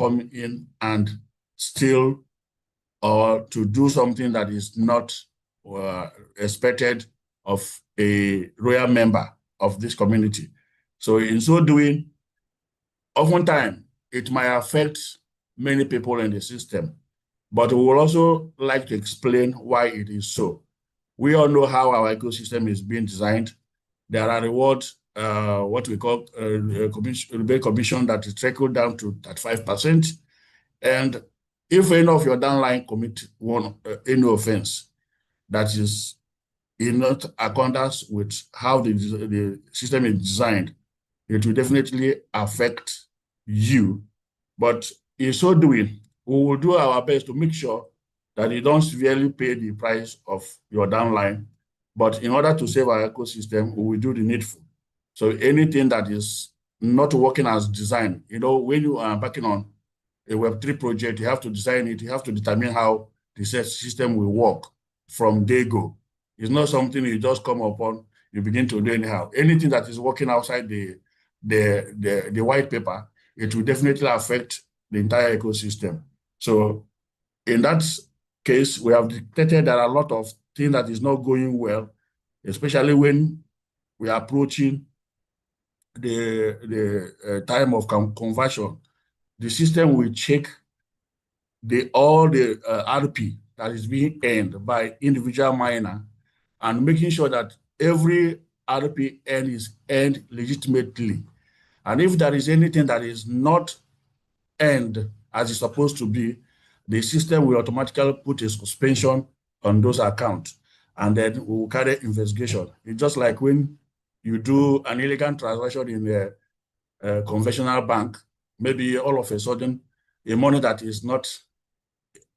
come in and steal or to do something that is not expected of a royal member of this community. So in so doing, oftentimes it might affect many people in the system, but we will also like to explain why it is so. We all know how our ecosystem is being designed. There are rewards, what we call rebate commission that is trickled down to 35%. And if any of your downline commit any offense that is in not accordance with how the system is designed, it will definitely affect you. But in so doing, we will do our best to make sure that you don't severely pay the price of your downline. But in order to save our ecosystem, we will do the needful. So anything that is not working as designed, when you are backing on a Web3 project, you have to design it, you have to determine how the system will work from day go. It's not something you just come upon, you begin to do anyhow. Anything that is working outside the white paper, it will definitely affect the entire ecosystem. So in that case, we have detected there are a lot of things that is not going well, especially when we are approaching the time of conversion. The system will check all the RP that is being earned by individual miner and making sure that every RP earned is earned legitimately. And if there is anything that is not earned as it's supposed to be, the system will automatically put a suspension on those accounts, and then we will carry investigation. It's just like when you do an illegal transaction in a conventional bank, maybe all of a sudden, a money that is not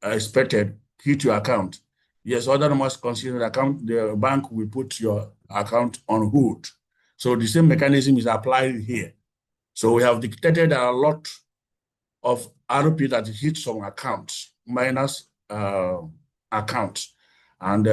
expected hit your account. Yes, other must consider the account, the bank will put your account on hold. So the same mechanism is applied here. So we have detected a lot of RP that hit some accounts, minus accounts, and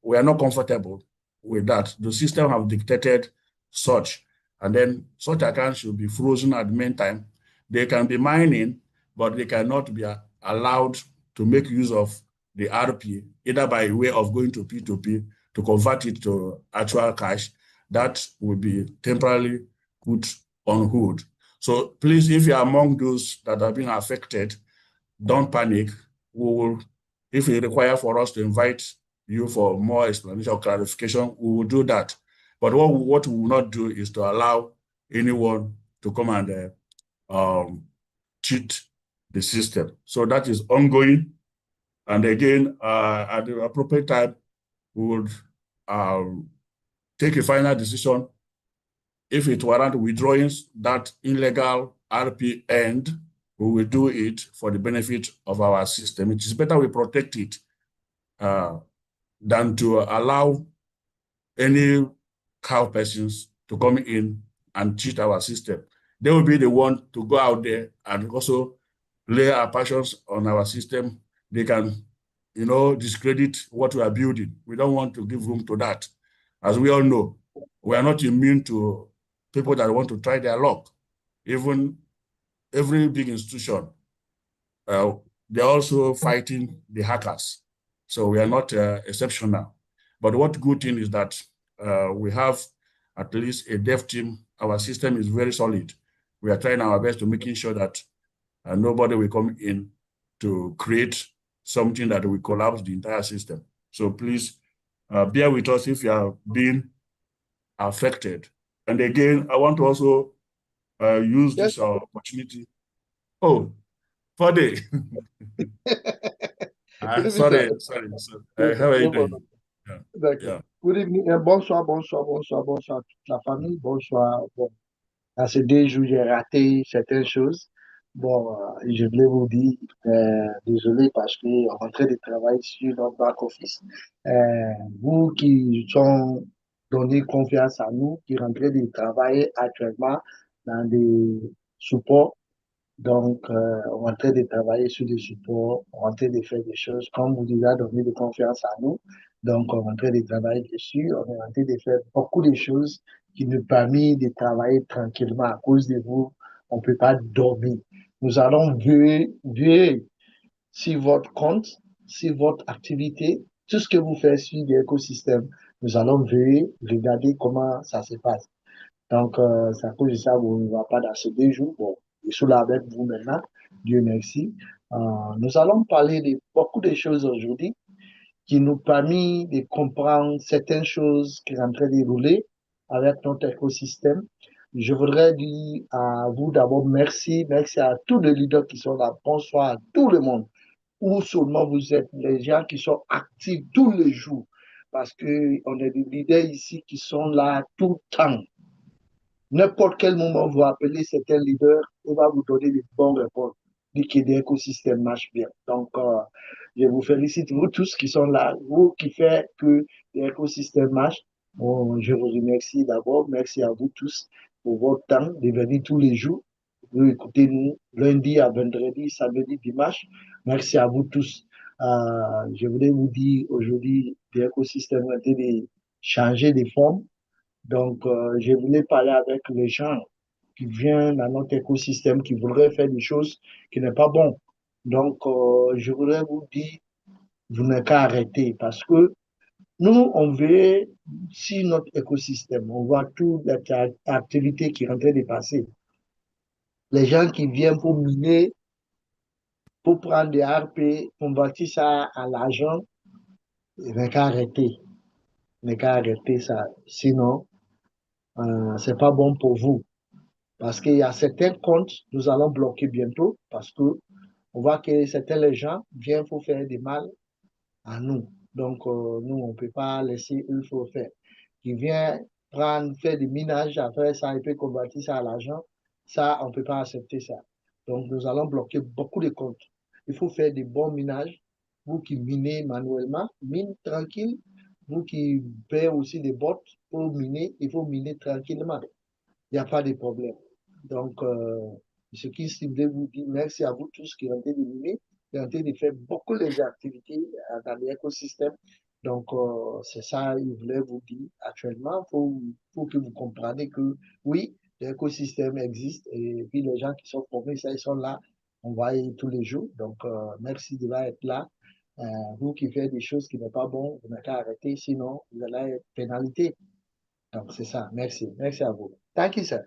we are not comfortable with that. The system have dictated such, and then such accounts should be frozen at the meantime. They can be mining, but they cannot be allowed to make use of the RP, either by way of going to P2P to convert it to actual cash. That will be temporarily put on hold. So please, if you are among those that have been affected, don't panic. We will, if it requires for us to invite you for more explanation or clarification, we will do that. But what we will not do is to allow anyone to come and cheat the system. So that is ongoing. And again, at the appropriate time, we would take a final decision. If it warrants withdrawing that illegal RP end, we will do it for the benefit of our system. It is better we protect it than to allow any cow persons to come in and cheat our system. They will be the one to go out there and also lay our passions on our system. They can, discredit what we are building. We don't want to give room to that. As we all know, we are not immune to people that want to try their luck. Even every big institution, they're also fighting the hackers. So we are not exceptional. But what good thing is that we have at least a dev team. Our system is very solid. We are trying our best to making sure that nobody will come in to create something that will collapse the entire system. So please bear with us if you are being affected. And again, I want to also use this opportunity. Oh, Fode. Sorry. How are you doing? Yeah. Good evening. Bonsoir, bonsoir, bonsoir, bonsoir toute la famille. Bonsoir. Bon, à ces 2 jours, j'ai raté certaines choses. Bon, je voulais vous dire, désolé parce que on est en train de travailler sur notre back-office. Vous qui sont donné confiance à nous, qui sont en train de travailler actuellement dans des supports. Donc, on est en train de travailler sur des supports, on est en train de faire des choses comme vous déjà donné de confiance à nous. Donc, on est en train de travailler dessus, on est en train de faire beaucoup de choses qui nous permettent de travailler tranquillement. À cause de vous, on ne peut pas dormir. Nous allons veiller sur votre compte, sur votre activité, tout ce que vous faites sur l'écosystème. Nous allons veiller, regarder comment ça se passe. Donc, c'est à cause de ça, vous ne va pas dans ces 2 jours. Bon, je suis là avec vous maintenant. Dieu merci. Nous allons parler de beaucoup de choses aujourd'hui qui nous permet de comprendre certaines choses qui sont en train de rouler avec notre écosystème. Je voudrais dire à vous d'abord merci, merci à tous les leaders qui sont là. Bonsoir à tout le monde. Où seulement vous êtes, les gens qui sont actifs tous les jours. Parce qu'on a des leaders ici qui sont là tout le temps. N'importe quel moment, vous appelez certains leaders, il va vous donner des bonnes réponses, dit que l'écosystème marche bien. Donc, je vous félicite, vous tous qui sont là, vous qui faites que l'écosystème marche. Bon, je vous remercie d'abord. Merci à vous tous pour votre temps de venir tous les jours. Vous écoutez nous lundi à vendredi, samedi, dimanche. Merci à vous tous. Je voulais vous dire aujourd'hui, l'écosystème a été de changer de forme. Donc, je voulais parler avec les gens qui viennent dans notre écosystème, qui voudraient faire des choses qui n'est pas bon. Donc, je voudrais vous dire, vous n'avez qu'à arrêter parce que nous, on veut sur notre écosystème, on voit toutes les activités qui sont en train de passer. Les gens qui viennent pour miner, pour prendre des RP, convertir ça à l'argent, il n'y a qu'à arrêter. Il n'y a qu'à arrêter ça. Sinon, c'est pas bon pour vous. Parce qu'il y a certains comptes, nous allons bloquer bientôt parce que on voit que certains gens viennent pour faire du mal à nous. Donc, nous, on ne peut pas laisser eux faire. Qui vient prendre, faire du minage, après ça, il peut convertir ça à l'argent. Ça, on ne peut pas accepter ça. Donc, nous allons bloquer beaucoup de comptes. Il faut faire du bon minage. Vous qui minez manuellement, mine tranquille. Vous qui payez aussi des bots pour miner, il faut miner tranquillement. Il n'y a pas de problème. Donc, ce qui voulait vous dire, merci à vous tous qui ont été éliminés, qui ont été de faire beaucoup les activités dans l'écosystème. Donc, c'est ça, il voulait vous dire actuellement pour que vous compreniez que oui, l'écosystème existe et puis les gens qui sont formés, ça, ils sont là, on va y tous les jours. Donc, merci de être là. Vous qui faites des choses qui ne sont pas bonnes, vous n'avez qu'à arrêter, sinon vous allez être pénalité. Donc, c'est ça. Merci. Merci à vous. Thank you, sir.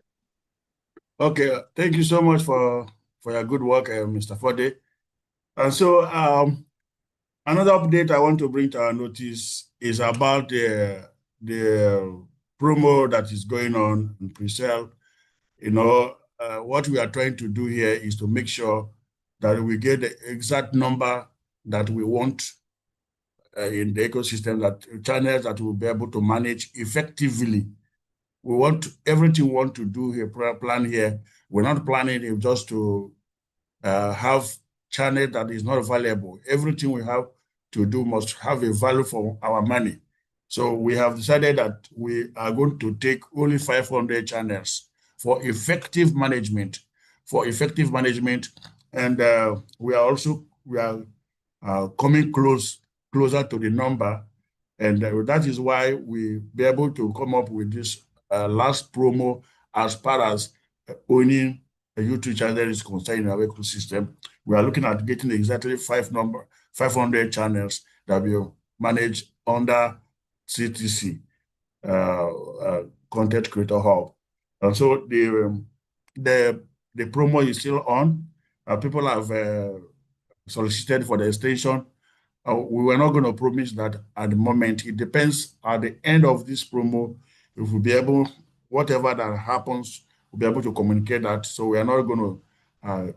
Okay, thank you so much for your good work, Mr. Fode. And so another update I want to bring to our notice is about the promo that is going on in pre-sale. You know, what we are trying to do here is to make sure that we get the exact number that we want in the ecosystem, that channels that we'll be able to manage effectively. We want everything we want to do here, plan here. We're not planning it just to have channel that is not valuable. Everything we have to do must have a value for our money. So we have decided that we are going to take only 500 channels for effective management. And we are coming closer to the number, and that is why we be able to come up with this last promo as far as owning a YouTube channel is concerned in our ecosystem. We are looking at getting exactly 500 channels that will manage under CTC, Content Creator Hub. And so the promo is still on. People have solicited for the extension. We were not going to promise that at the moment. It depends at the end of this promo, if we'll be able, whatever that happens, we'll be able to communicate that. So we are not going to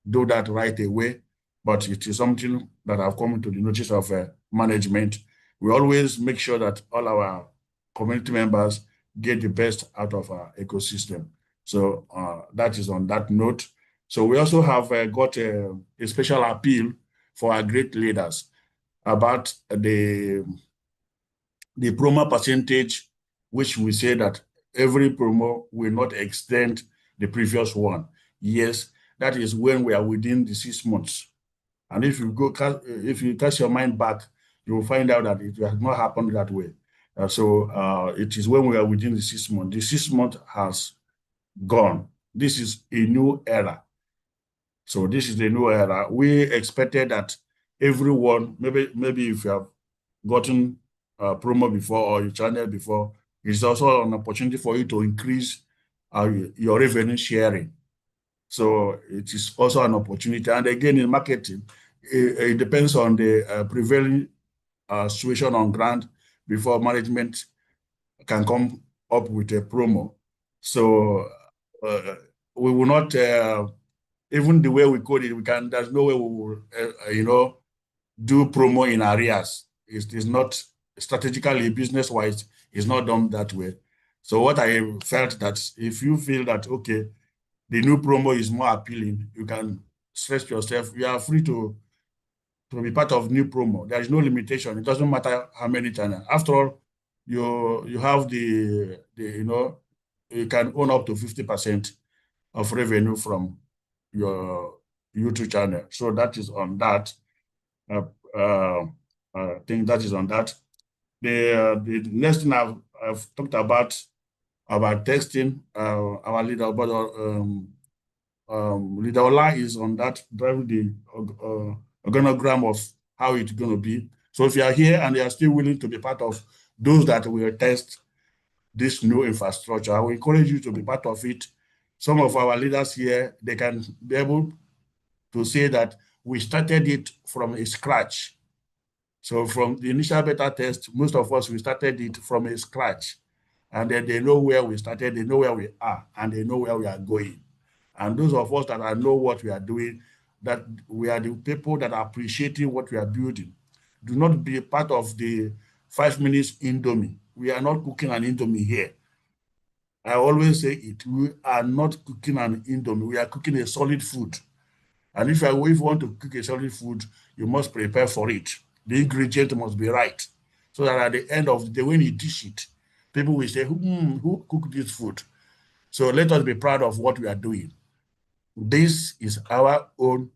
do that right away, but it is something that have come to the notice of management. We always make sure that all our community members get the best out of our ecosystem. So that is on that note. So we also have got a special appeal for our great leaders about the promo percentage, which we say that every promo will not extend the previous one. Yes, that is when we are within the 6 months. And if you cast your mind back, you will find out that it has not happened that way. So it is when we are within the 6 months. The 6 month has gone. This is a new era. So this is the new era. We expected that everyone, maybe if you have gotten promo before or your channel before, it's also an opportunity for you to increase your revenue sharing. So it is also an opportunity. And again, in marketing, it depends on the prevailing situation on ground before management can come up with a promo. So we will not, even the way we code it, there's no way we will, do promo in arrears. It is not strategically, business-wise, it's not done that way. So what I felt that if you feel that, okay, the new promo is more appealing, you can stress yourself. You are free to be part of new promo. There is no limitation. It doesn't matter how many channels. After all, you have you can own up to 50% of revenue from your YouTube channel. So that is on that. I think that is on that. The next thing I've talked about testing, our leader, but leader Ola is on that, driving the organogram of how it's going to be. So if you are here and you are still willing to be part of those that will test this new infrastructure, I will encourage you to be part of it. Some of our leaders here, they can be able to say that we started it from a scratch. So from the initial beta test, most of us, we started it from a scratch. And then they know where we started, they know where we are, and they know where we are going. And those of us that know what we are doing, that we are the people that are appreciating what we are building. Do not be part of the 5 minutes Indomie. We are not cooking an Indomie here. I always say it, we are not cooking an Indomie. We are cooking a solid food. And if you want to cook a solid food, you must prepare for it. The ingredient must be right. So that at the end of the day, when you dish it, people will say, who cooked this food? So let us be proud of what we are doing. This is our own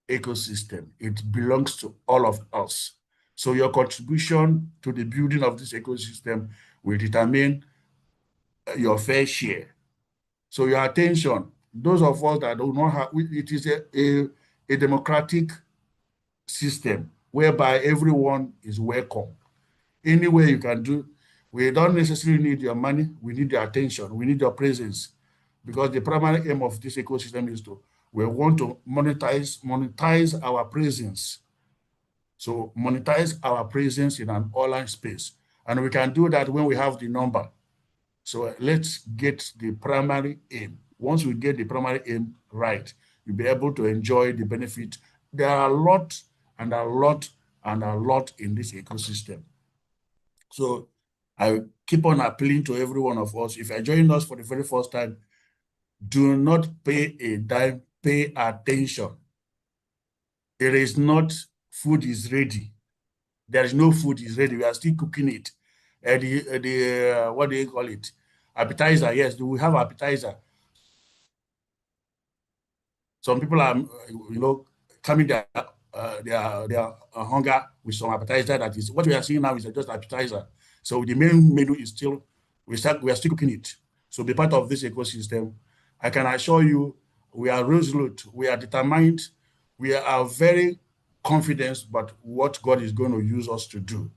ecosystem. It belongs to all of us. So your contribution to the building of this ecosystem will determine your fair share. So your attention, those of us that do not have, it is a democratic system whereby everyone is welcome. Any way you can do, we don't necessarily need your money, we need your attention, we need your presence. Because the primary aim of this ecosystem is we want to monetize our presence. So monetize our presence in an online space. And we can do that when we have the number. So let's get the primary aim. Once we get the primary aim right, you'll be able to enjoy the benefit. There are a lot and a lot and a lot in this ecosystem. So I keep on appealing to every one of us. If you're joining us for the very first time, do not pay a dime, pay attention. There is not food is ready. There is no food is ready. We are still cooking it. What do you call it? Appetizer, yes, we have appetizer. Some people are, coming their hunger with some appetizer. That is what we are seeing now is just appetizer. So the main menu is still, we are still cooking it. So be part of this ecosystem. I can assure you, we are resolute, we are determined, we are very confident about what God is going to use us to do.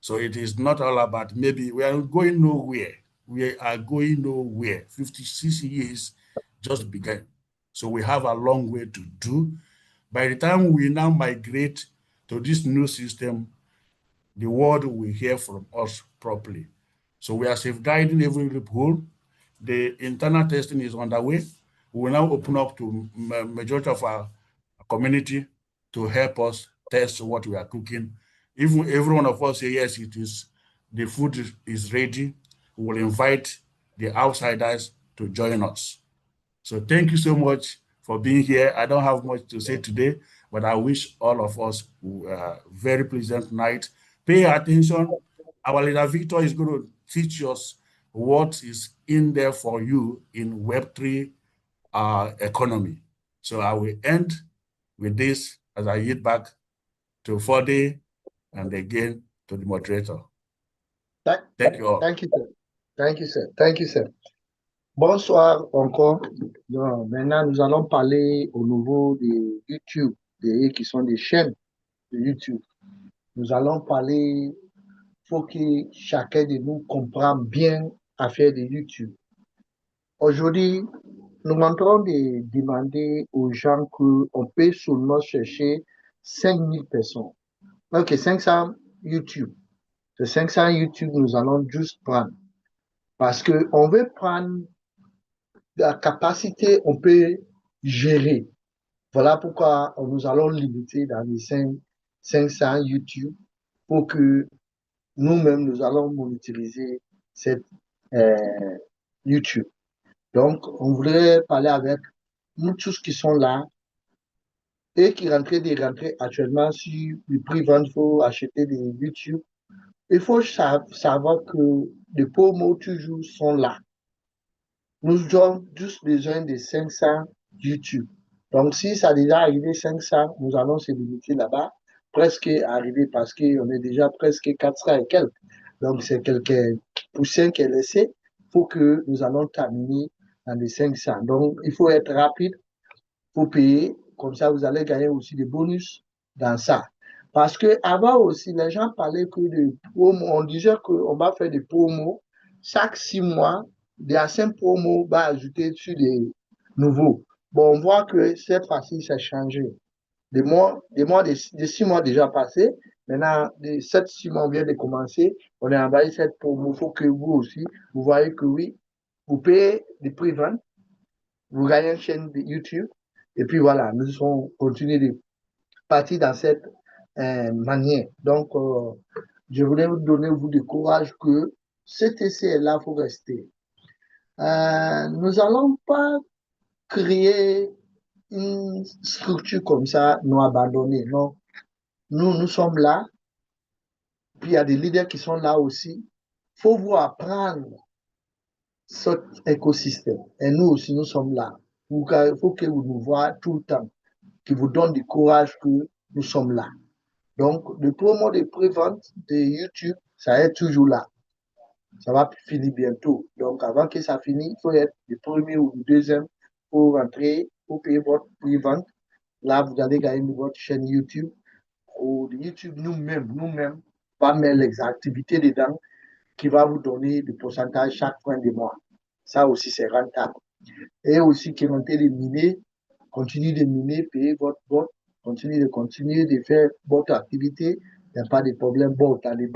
So it is not all about maybe we are going nowhere. We are going nowhere. 56 years just began. So we have a long way to do. By the time we now migrate to this new system, the world will hear from us properly. So we are safeguarding every loophole. The internal testing is underway. We will now open up to majority of our community to help us test what we are cooking. Even every one of us say, yes, the food is ready. We will invite the outsiders to join us. So thank you so much for being here. I don't have much to say today, but I wish all of us a very pleasant night. Pay attention. Our leader Victor is going to teach us what is in there for you in Web3 economy. So I will end with this as I yield back to Fode and again to the moderator. Thank you all. Thank you, sir. Thank you, sir. Thank you, sir. Bonsoir encore. Donc, maintenant, nous allons parler au niveau de YouTube, qui sont des chaînes de YouTube. Nous allons parler, faut que chacun de nous comprenne bien à faire de YouTube. Aujourd'hui, nous montrons de demander aux gens qu'on peut seulement chercher 5000 personnes. Ok, 500 YouTube. De 500 YouTube, nous allons juste prendre. Parce qu'on veut prendre la capacité, on peut gérer. Voilà pourquoi nous allons limiter dans les 500 YouTube pour que nous-mêmes, nous allons monétiser cette euh, YouTube. Donc, on voudrait parler avec nous tous qui sont là et qui rentrent de rentrer actuellement sur le prix vente, il faut acheter des YouTube. Il faut savoir que les promos toujours sont là. Nous avons juste besoin de 500 YouTube. Donc, si ça a déjà arrivé 500, nous allons se limiter là-bas, presque arrivé parce qu'on est déjà presque 400 et quelques. Donc, c'est quelques poussins qui est laissé. Il faut que nous allons terminer dans les 500. Donc, il faut être rapide, il faut payer. Comme ça, vous allez gagner aussi des bonus dans ça. Parce que avant aussi, les gens parlaient que de promos. On disait qu'on va faire des promos. Chaque 6 mois, des 5 promos va ajouter sur des nouveaux. Bon, on voit que cette fois-ci, ça a changé. Des 6 mois déjà passés. Maintenant, les 7, 6 mois vient de commencer. On a envoyé cette promo. Il faut que vous aussi, vous voyez que oui, vous payez des prix vente, vous gagnez une chaîne de YouTube. Et puis voilà, nous allons continuer de partir dans cette manière. Donc, je voulais vous donner vous du courage que cet essai-là, il faut rester. Nous n'allons pas créer une structure comme ça, nous abandonner. Non, nous sommes là. Puis il y a des leaders qui sont là aussi. Il faut vous apprendre cet écosystème. Et nous aussi, nous sommes là. Il faut que vous nous voyez tout le temps, qui vous donne du courage que nous sommes là. Donc, le promo de pré-vente de YouTube, ça est toujours là. Ça va finir bientôt. Donc, avant que ça finisse, il faut être le premier ou le deuxième pour rentrer, pour payer votre pré-vente. Là, vous allez gagner votre chaîne YouTube. Ou YouTube, nous-mêmes, va mettre les activités dedans qui va vous donner le pourcentage chaque fin de mois. Ça aussi, c'est rentable. Et aussi, qui rentrez de miner, continuez de miner, payez votre bot, continuez de faire votre activité. Il n'y a pas de problème. Bon, tu as des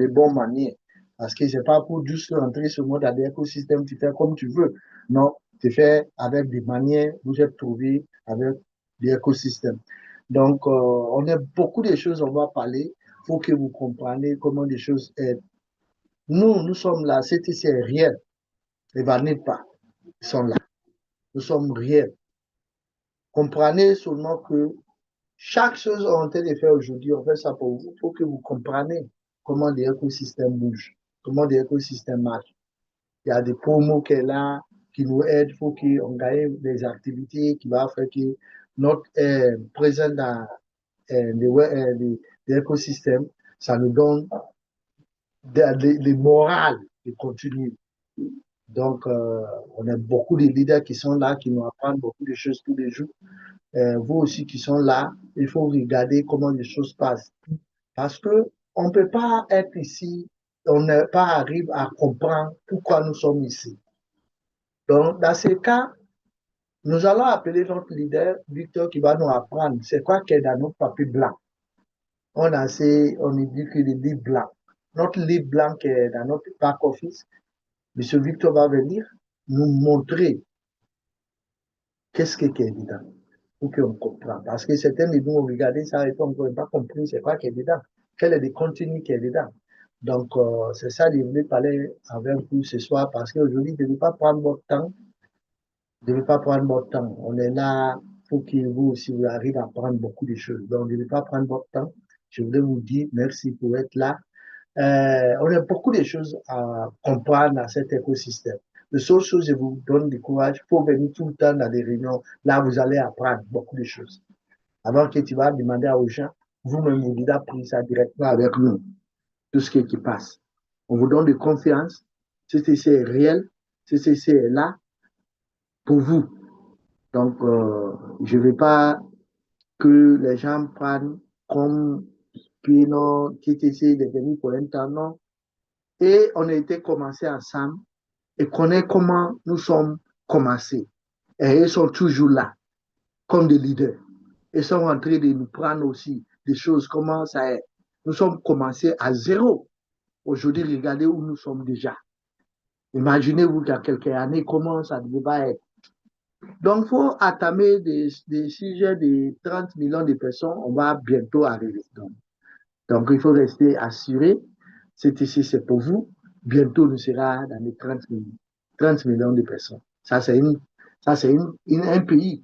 bonnes manières. Parce que ce n'est pas pour juste rentrer sur mode dans l'écosystème, tu fais comme tu veux. Non, tu fais avec des manières, vous êtes trouvé avec l'écosystème. Donc, on a beaucoup de choses, on va parler. Il faut que vous compreniez comment les choses sont. Nous sommes là, c'est réel. Les vannes pas, ils sont là. Nous sommes réels. Comprenez seulement que chaque chose qu'on est en train de faire aujourd'hui, on fait ça pour vous. Il faut que vous compreniez comment l'écosystème bouge, comment l'écosystème marche. Il y a des promos qui sont là, qui nous aident. Il faut qu'on gagne des activités qui vont faire que notre présence dans l'écosystème, ça nous donne les morales de continuer. Donc, on a beaucoup de leaders qui sont là, qui nous apprennent beaucoup de choses tous les jours. Vous aussi qui sont là, il faut regarder comment les choses passent. Parce que on ne peut pas être ici, on n'est pas arrivé à comprendre pourquoi nous sommes ici. Donc, dans ce cas, nous allons appeler notre leader, Victor, qui va nous apprendre c'est quoi qui est dans notre papier blanc. On dit que le livre blanc. Notre livre blanc qui est dans notre back office, M. Victor va venir nous montrer qu'est-ce qui est dedans pour qu'on comprenne. Parce que certains de nous ont regardé ça et on n'a pas compris c'est quoi qui est dedans. Quel est le contenu qui est dedans. Donc, c'est ça que je voulais parler avec vous ce soir parce qu'aujourd'hui, je ne vais pas prendre votre temps. Je ne vais pas prendre votre temps. On est là pour que vous aussi vous arrivez à prendre beaucoup de choses. Donc, je ne vais pas prendre votre temps. Je voulais vous dire merci pour être là. On a beaucoup de choses à comprendre dans cet écosystème. La seule chose, je vous donne du courage, il faut venir tout le temps dans des réunions. Là, vous allez apprendre beaucoup de choses. Avant que tu vas demander aux gens, vous-même, vous devez apprendre ça directement avec nous, tout ce qui passe. On vous donne de confiance. CCC est réel, CCC est là, pour vous. Donc, je ne veux pas que les gens prennent comme puis non, qui essaie de venir pour un temps, non. Et on a été commencé ensemble et connaît comment nous sommes commencés. Et ils sont toujours là, comme des leaders. Ils sont en train de nous prendre aussi des choses, comment ça est. Nous sommes commencés à zéro. Aujourd'hui, regardez où nous sommes déjà. Imaginez-vous qu'il y a quelques années, comment ça devait être. Donc, il faut attamer des sujets de 30 millions de personnes. On va bientôt arriver. Donc il faut rester assuré. C'est ici, c'est pour vous. Bientôt, nous serons dans les 30 millions de personnes. Ça, c'est un pays.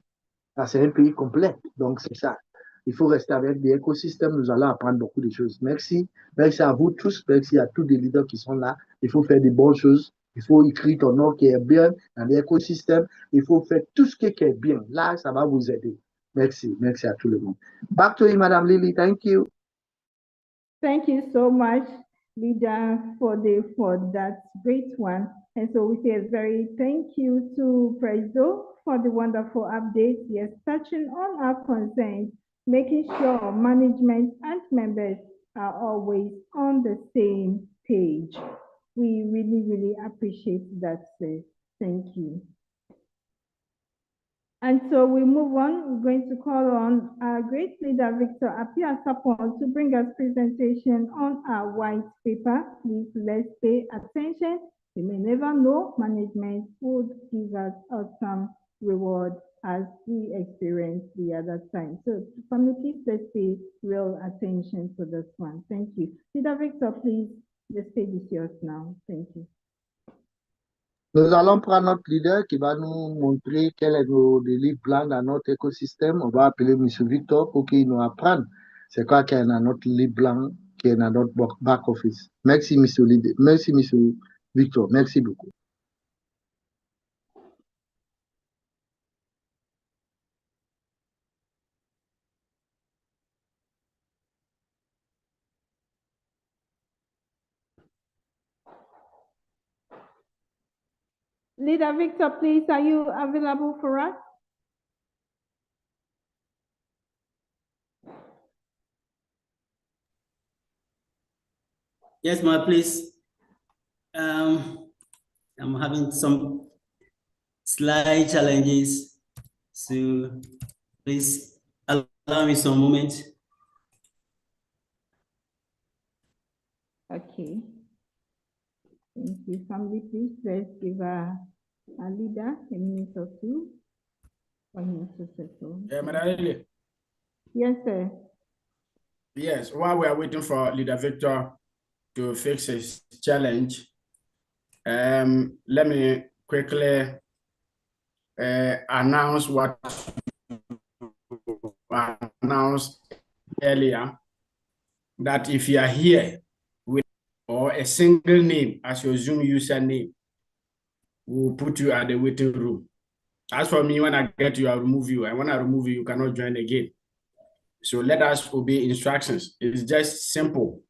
Ça, c'est un pays complet. Donc, c'est ça. Il faut rester avec des écosystèmes. Nous allons apprendre beaucoup de choses. Merci. Merci à vous tous. Merci à tous les leaders qui sont là. Il faut faire des bonnes choses. Il faut écrire ton nom qui est bien dans l'écosystème. Il faut faire tout ce qui est bien. Là, ça va vous aider. Merci. Merci à tout le monde. Back to you, Madame Lily. Thank you. Thank you so much, Leader, for that great one. And so we say a very thank you to Prezo for the wonderful update. Yes, touching on our concerns, making sure management and members are always on the same page. We really, really appreciate that, sis. Thank you. And so we move on. We're going to call on our great leader, Victor Apia Sapon, to bring us presentation on our white paper. Please let's pay attention. You may never know, management would give us some reward as we experienced the other time. So family, please let's pay real attention to this one. Thank you. Leader Victor, please, the stage is yours now. Thank you. Nous allons prendre notre leader qui va nous montrer quel est nos livres blancs dans notre écosystème. On va appeler M. Victor pour qu'il nous apprenne c'est quoi qu'il y a dans notre livre blanc qui est dans notre back office. Merci, M. Leader. Merci, M. Victor. Merci beaucoup. Leader Victor, please, are you available for us? Yes, ma'am, please. I'm having some slight challenges, so please allow me some moment. Okay. Thank you, family. Please let's give our leader a minute or two for him to settle. Yeah, Madam. Yes, sir. Yes, while we are waiting for Leader Victor to fix his challenge, let me quickly announce what I announced earlier, that if you are here with or a single name as your Zoom username, we'll put you at the waiting room. As for me, when I get you, I'll remove you. And when I remove you, you cannot join again. So let us obey instructions. It's just simple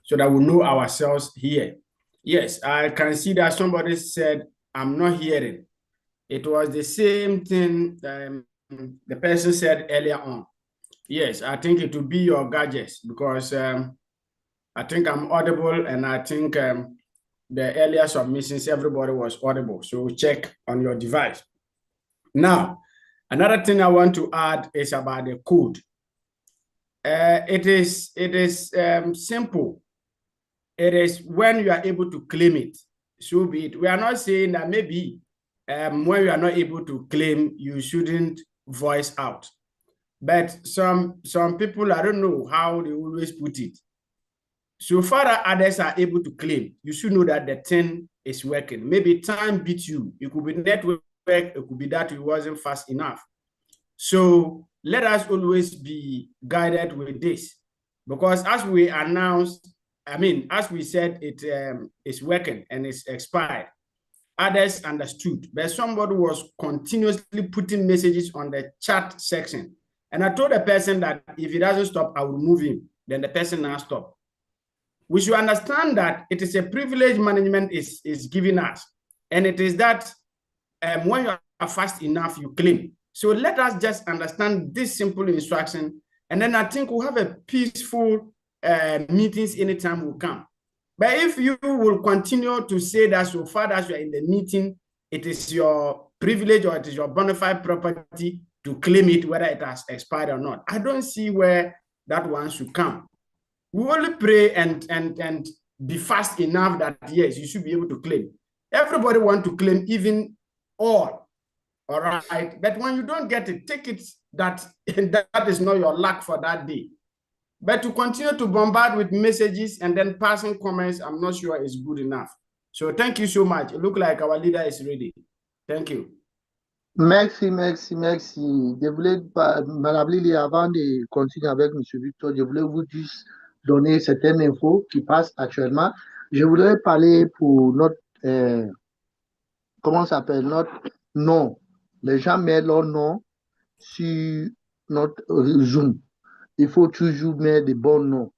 so that we know ourselves here. Yes, I can see that somebody said, I'm not hearing. It was the same thing the person said earlier on. Yes, I think it will be your gadgets because I think I'm audible and I think the earlier submissions, everybody was audible. So check on your device. Now, another thing I want to add is about the code. It is simple. It is when you are able to claim it, so be it. We are not saying that maybe when you are not able to claim, you shouldn't voice out. But some people, I don't know how they always put it. So far that others are able to claim, you should know that the thing is working. Maybe time beat you. It could be network, it could be that it wasn't fast enough. So let us always be guided with this, because as we announced, as we said, it is working and it's expired. Others understood, but somebody was continuously putting messages on the chat section. And I told the person that if he doesn't stop, I will remove him. Then the person now stopped. We should understand that it is a privilege management is giving us. And it is that when you fast enough, you claim. So let us just understand this simple instruction, and then I think we'll have a peaceful meetings anytime we come. But if you will continue to say that so far as you are in the meeting, it is your privilege or it is your bona fide property to claim it, whether it has expired or not, I don't see where that one should come. We only pray and be fast enough that, yes, you should be able to claim. Everybody wants to claim even all right? But when you don't get it, take it that that is not your luck for that day. But to continue to bombard with messages and then passing comments, I'm not sure is good enough. So thank you so much. It looks like our leader is ready. Thank you. Merci. Je voulais, Madame Lily, avant de continuer avec M. Victor, je voulais vous juste donner certaines infos qui passent actuellement. Je voudrais parler pour notre, comment ça s'appelle, notre nom. Les gens mettent leur nom sur notre Zoom. Il faut toujours mettre des bons noms.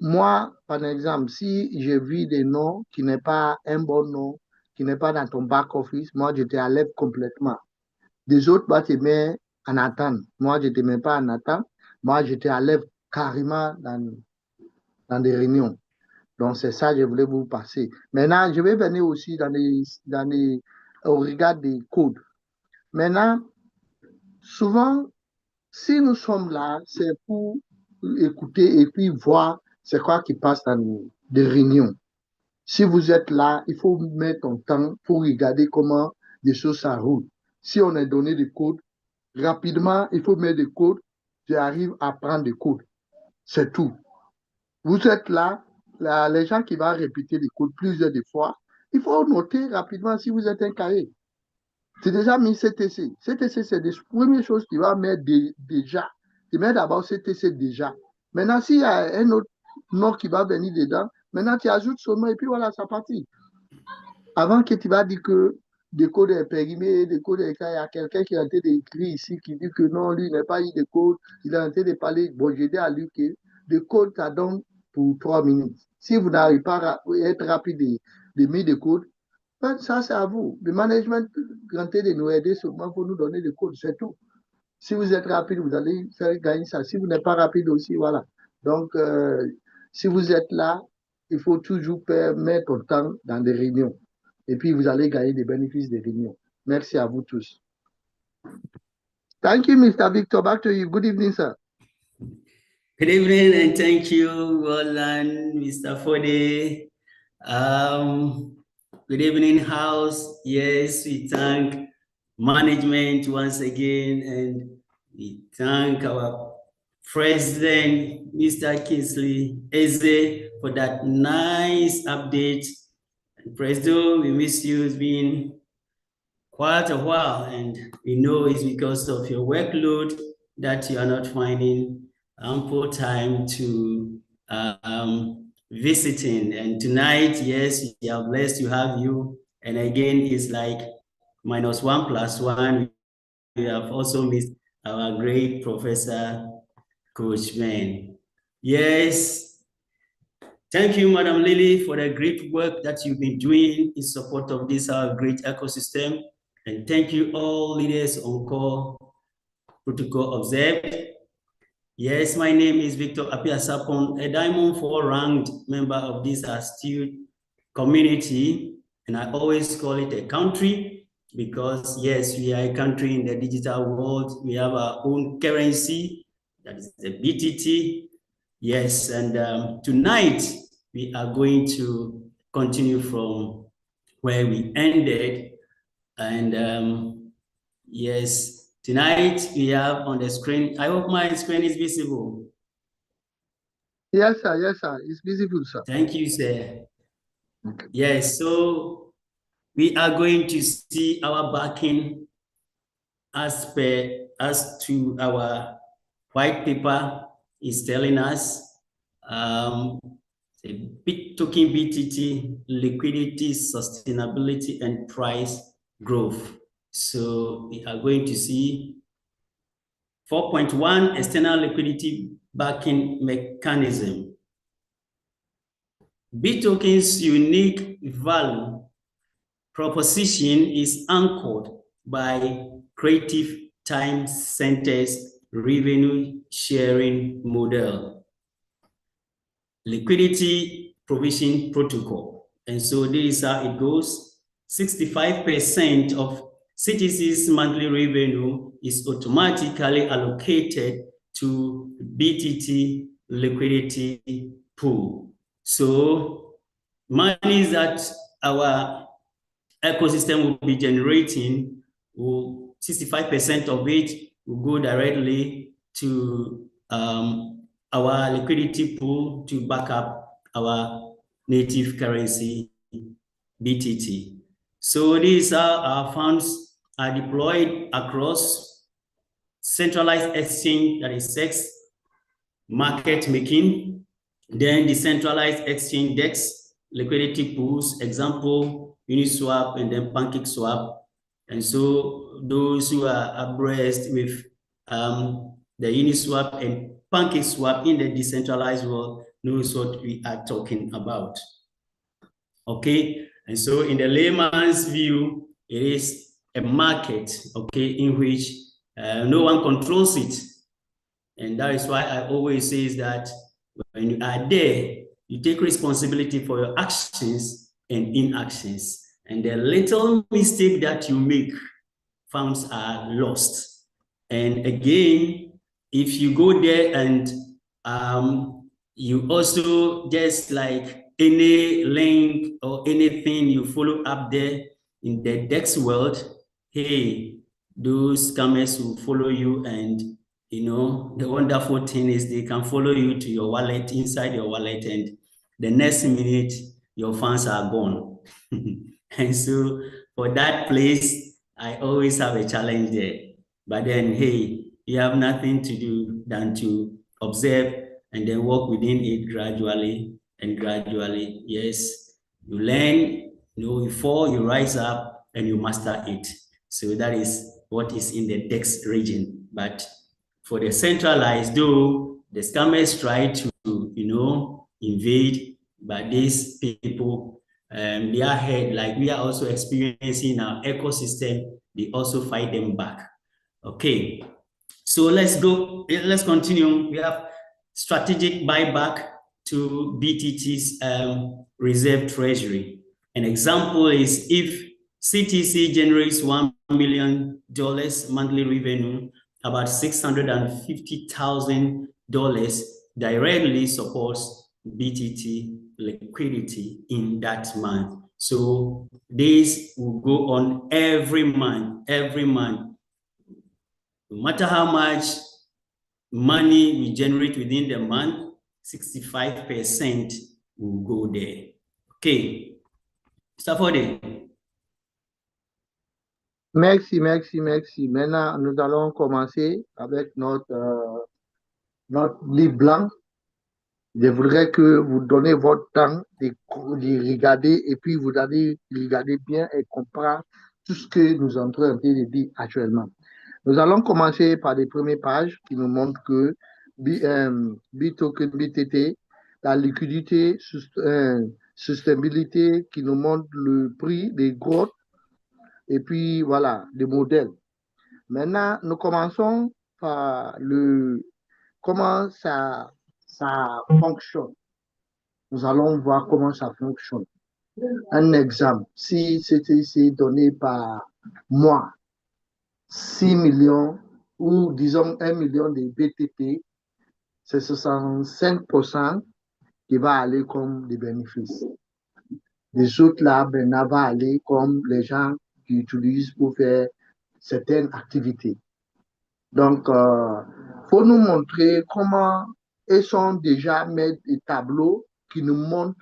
Moi, par exemple, si je vis des noms qui n'est pas un bon nom, qui n'est pas dans ton back-office, moi, je te enlève complètement. Des autres, bah, te mets en attente. Moi, je ne te mets pas en attente. Moi, je te enlève carrément dans des réunions. Donc, c'est ça que je voulais vous passer. Maintenant, je vais venir aussi au regard des codes. Maintenant, souvent, si nous sommes là, c'est pour écouter et puis voir c'est quoi qui passe dans des réunions. Si vous êtes là, il faut mettre ton temps pour regarder comment les choses s'enroulent. Si on est donné des codes, rapidement, il faut mettre des codes. J'arrive à prendre des codes. C'est tout. Vous êtes là, les gens qui vont répéter les codes plusieurs fois, il faut noter rapidement si vous êtes un cahier. C'est déjà mis CTC. CTC, c'est des premières choses qu'il va mettre déjà. Tu mets d'abord CTC déjà. Maintenant, s'il y a un autre nom qui va venir dedans, maintenant tu ajoutes son nom et puis voilà, ça partit. Avant que tu vas dire que des codes est périmé, des codes est... Il y a quelqu'un qui est en train d'écrire ici qui dit que non, lui, il n'a pas eu de code. Il est en train de parler. Bon, j'ai dit à lui que des codes, ça donne pour 3 minutes. Si vous n'arrivez pas à être rapide de mettre des codes, ça, c'est à vous. Le management tenté de nous aider seulement pour nous donner des codes, c'est tout. Si vous êtes rapide, vous allez faire gagner ça. Si vous n'êtes pas rapide aussi, voilà. Donc, si vous êtes là, il faut toujours mettre ton temps dans des réunions. Et puis, vous allez gagner des bénéfices des réunions. Merci à vous tous. Thank you, Mr. Victor. Back to you. Good evening, sir. Good evening, and thank you, well done, Mr. Fode. Good evening, House. Yes, we thank management once again, and we thank our President, Mr. Kingsley Eze, for that nice update. And President, we miss you. It's been quite a while, and we know it's because of your workload that you are not finding ample time to visiting. And tonight, yes, we are blessed to have you. And again, it's like -1 + 1. We have also missed our great Professor Coach Ben. Yes. Thank you, Madam Lily, for the great work that you've been doing in support of this our great ecosystem. And thank you all leaders on call, protocol observed. Yes, my name is Victor Apia Sapon, a Diamond 4 ranked member of this astute community. And I always call it a country because yes, we are a country in the digital world. We have our own currency, that is the BTT. Yes, and tonight we are going to continue from where we ended. And yes, tonight we have on the screen, I hope my screen is visible. Yes, sir. Yes, sir. It's visible, sir. Thank you, sir. Okay. Yes, so we are going to see our backing as to our white paper is telling us token BTT, liquidity, sustainability, and price growth. So we are going to see 4.1 external liquidity backing mechanism. BToken's unique value proposition is anchored by creative time centers revenue sharing model, liquidity provision protocol. And so this is how it goes. 65% of CTC's monthly revenue is automatically allocated to BTT liquidity pool. So money that our ecosystem will be generating, 65% of it will go directly to our liquidity pool to back up our native currency, BTT. So these are our funds are deployed across centralized exchange, that is SEX, market making, then decentralized exchange DEX, liquidity pools, example, Uniswap and then PancakeSwap. And so those who are abreast with the Uniswap and PancakeSwap in the decentralized world knows what we are talking about. Okay, and so in the layman's view, it is a market, okay, in which no one controls it. And that is why I always say is that when you are there, you take responsibility for your actions and inactions. And the little mistake that you make, funds are lost. And again, if you go there and you also just like any link or anything you follow up there in the DEX world, hey, those scammers will follow you. And you know, the wonderful thing is they can follow you to your wallet, inside your wallet, and the next minute your funds are gone. And so for that place, I always have a challenge there. But then, hey, you have nothing to do than to observe and then work within it gradually and gradually. Yes, you learn, you fall, you rise up, and you master it. So that is what is in the DEX region. But for the centralized, though, the scammers try to, invade, but these people, they are ahead, like we are also experiencing our ecosystem, they also fight them back. Okay, so let's continue. We have strategic buyback to BTT's reserve treasury. An example is if CTC generates $1 million monthly revenue, about $650,000 directly supports BTT liquidity in that month. So this will go on every month. No matter how much money we generate within the month, 65% will go there. Okay, Stafford. Merci. Maintenant, nous allons commencer avec notre livre blanc. Je voudrais que vous donnez votre temps de regarder et puis vous allez regarder bien et comprendre tout ce que nous sommes en train de dire actuellement. Nous allons commencer par les premières pages qui nous montrent que B-Token, BTT, la liquidité, sustainabilité, qui nous montre le prix des growth et puis voilà, les modèles. Maintenant, nous commençons par comment ça fonctionne. Nous allons voir comment ça fonctionne. Un exemple, si c'est donné par mois, 6 millions ou disons 1 million de BTT, c'est 65% qui va aller comme des bénéfices. Les autres là, ça va aller comme les gens qui utilisent pour faire certaines activités. Donc, faut nous montrer comment ils sont déjà mis des tableaux qui nous montrent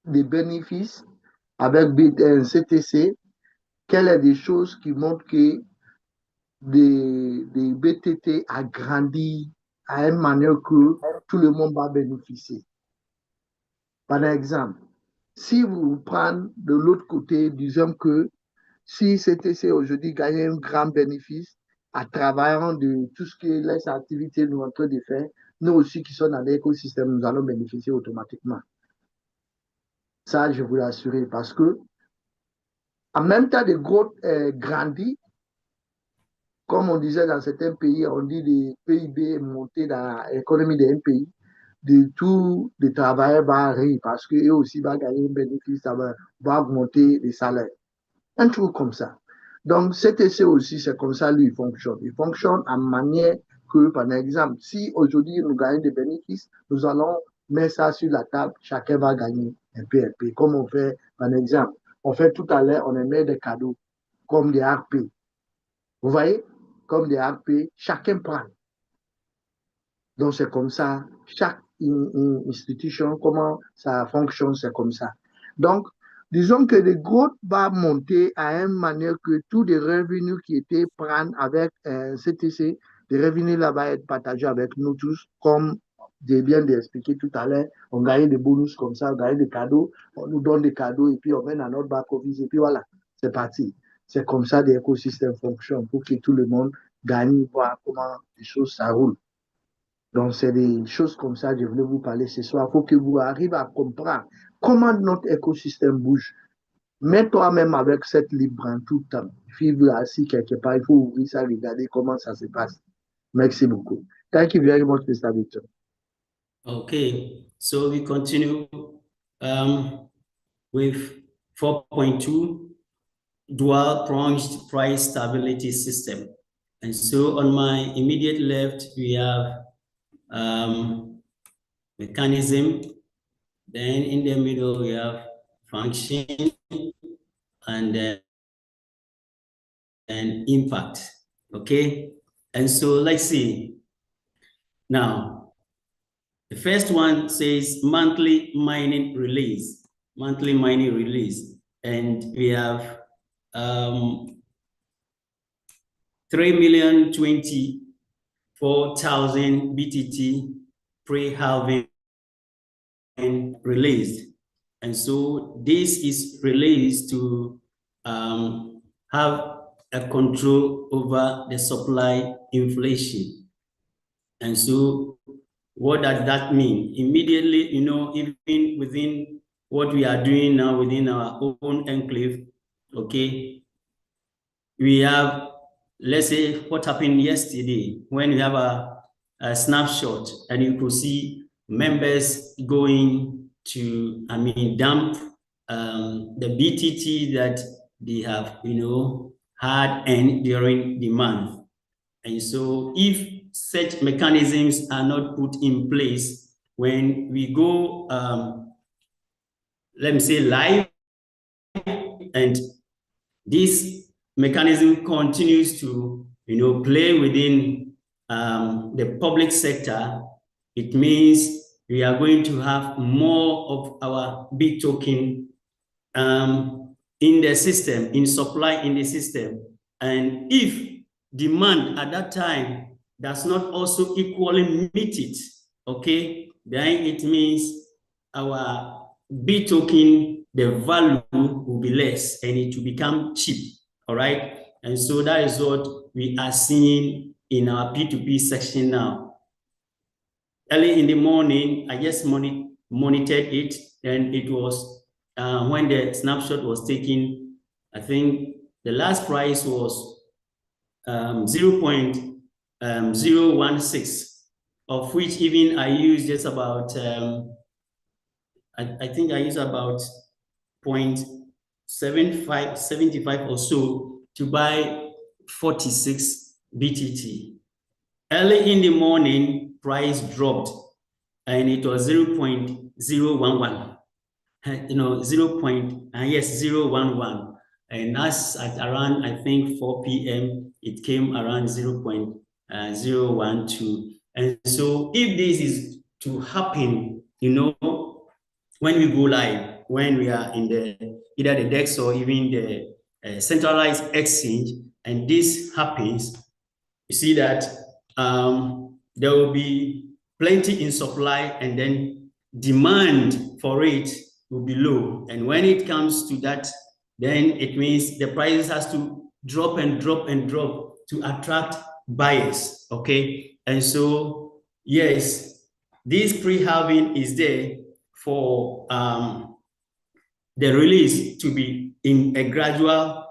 des bénéfices avec CTC. Quelles sont les choses qui montrent que des BTT a grandi à une manière que tout le monde va bénéficier. Par exemple, si vous prenez de l'autre côté, disons que si CTC aujourd'hui gagne un grand bénéfice à travers de tout ce que les activités nous sont en train de faire, nous aussi qui sommes dans l'écosystème, nous allons bénéficier automatiquement. Ça, je vous l'assure parce que En même temps, le growth grandit. Comme on disait dans certains pays, on dit le PIB monté dans l'économie d'un pays, de tout le travailleurs va arriver parce qu'eux aussi vont gagner un bénéfice, ça va augmenter les salaires. Un truc comme ça. Donc, CTC aussi, c'est comme ça, lui, il fonctionne. Il fonctionne en manière que, par exemple, si aujourd'hui nous gagnons des bénéfices, nous allons mettre ça sur la table, chacun va gagner un peu, comme on fait, par exemple. On fait tout à l'heure, on émet des cadeaux, comme des RP. Vous voyez? Comme des RP, chacun prend. Donc, c'est comme ça. Chaque institution, comment ça fonctionne, c'est comme ça. Donc, disons que le groupe va monter à une manière que tous les revenus qui étaient pris avec CTC, les revenus là vont être partagés avec nous tous, comme j'ai bien expliqué tout à l'heure. On gagne des bonus comme ça, on gagne des cadeaux, on nous donne des cadeaux et puis on met dans notre back-office et puis voilà, c'est parti. C'est comme ça que l'écosystème fonctionne pour que tout le monde gagne, voir comment les choses ça roule. Donc, c'est des choses comme ça que je voulais vous parler ce soir. Il faut que vous arriviez à comprendre comment notre écosystème bouge. Mets toi-même avec cette libre en tout temps. Vivre assis quelque part, il faut ouvrir ça, regarder comment ça se passe. Merci beaucoup. Thank you very much, Mr. Victor. Okay, so we continue with 4.2, dual pronged price stability system. And so on my immediate left, we have mechanism. Then in the middle, we have function and impact. Okay, and so let's see. Now, the first one says monthly mining release, and we have 3,024,000 BTT pre-halving released. And so this is released to have a control over the supply inflation. And so what does that mean? Immediately, you know, even within what we are doing now within our own enclave, okay, we have, let's say, what happened yesterday when we have a snapshot and you could see members going to, dump the BTT that they have, had earned during the month. And so if such mechanisms are not put in place, when we go, let me say, live, and this mechanism continues to, play within the public sector, it means we are going to have more of our big token in the system, in supply in the system. And if demand at that time does not also equally meet it, okay, then it means our B token, the value will be less and it will become cheap, all right? And so that is what we are seeing in our P2P section now. Early in the morning, I just monitored it, and it was when the snapshot was taken, I think the last price was 0.016, of which even I used just about, I think I used about 0.75 or so to buy 46 BTT. Early in the morning, price dropped and it was 0.011. 0.11. And as at around, I think 4 p.m., it came around 0.012. And so if this is to happen, when we go live, when we are in either the DEX or even the centralized exchange, and this happens, you see that there will be plenty in supply and then demand for it will be low. And when it comes to that, then it means the prices has to drop and drop and drop to attract buyers, okay? And so, yes, this pre-halving is there for the release to be in a gradual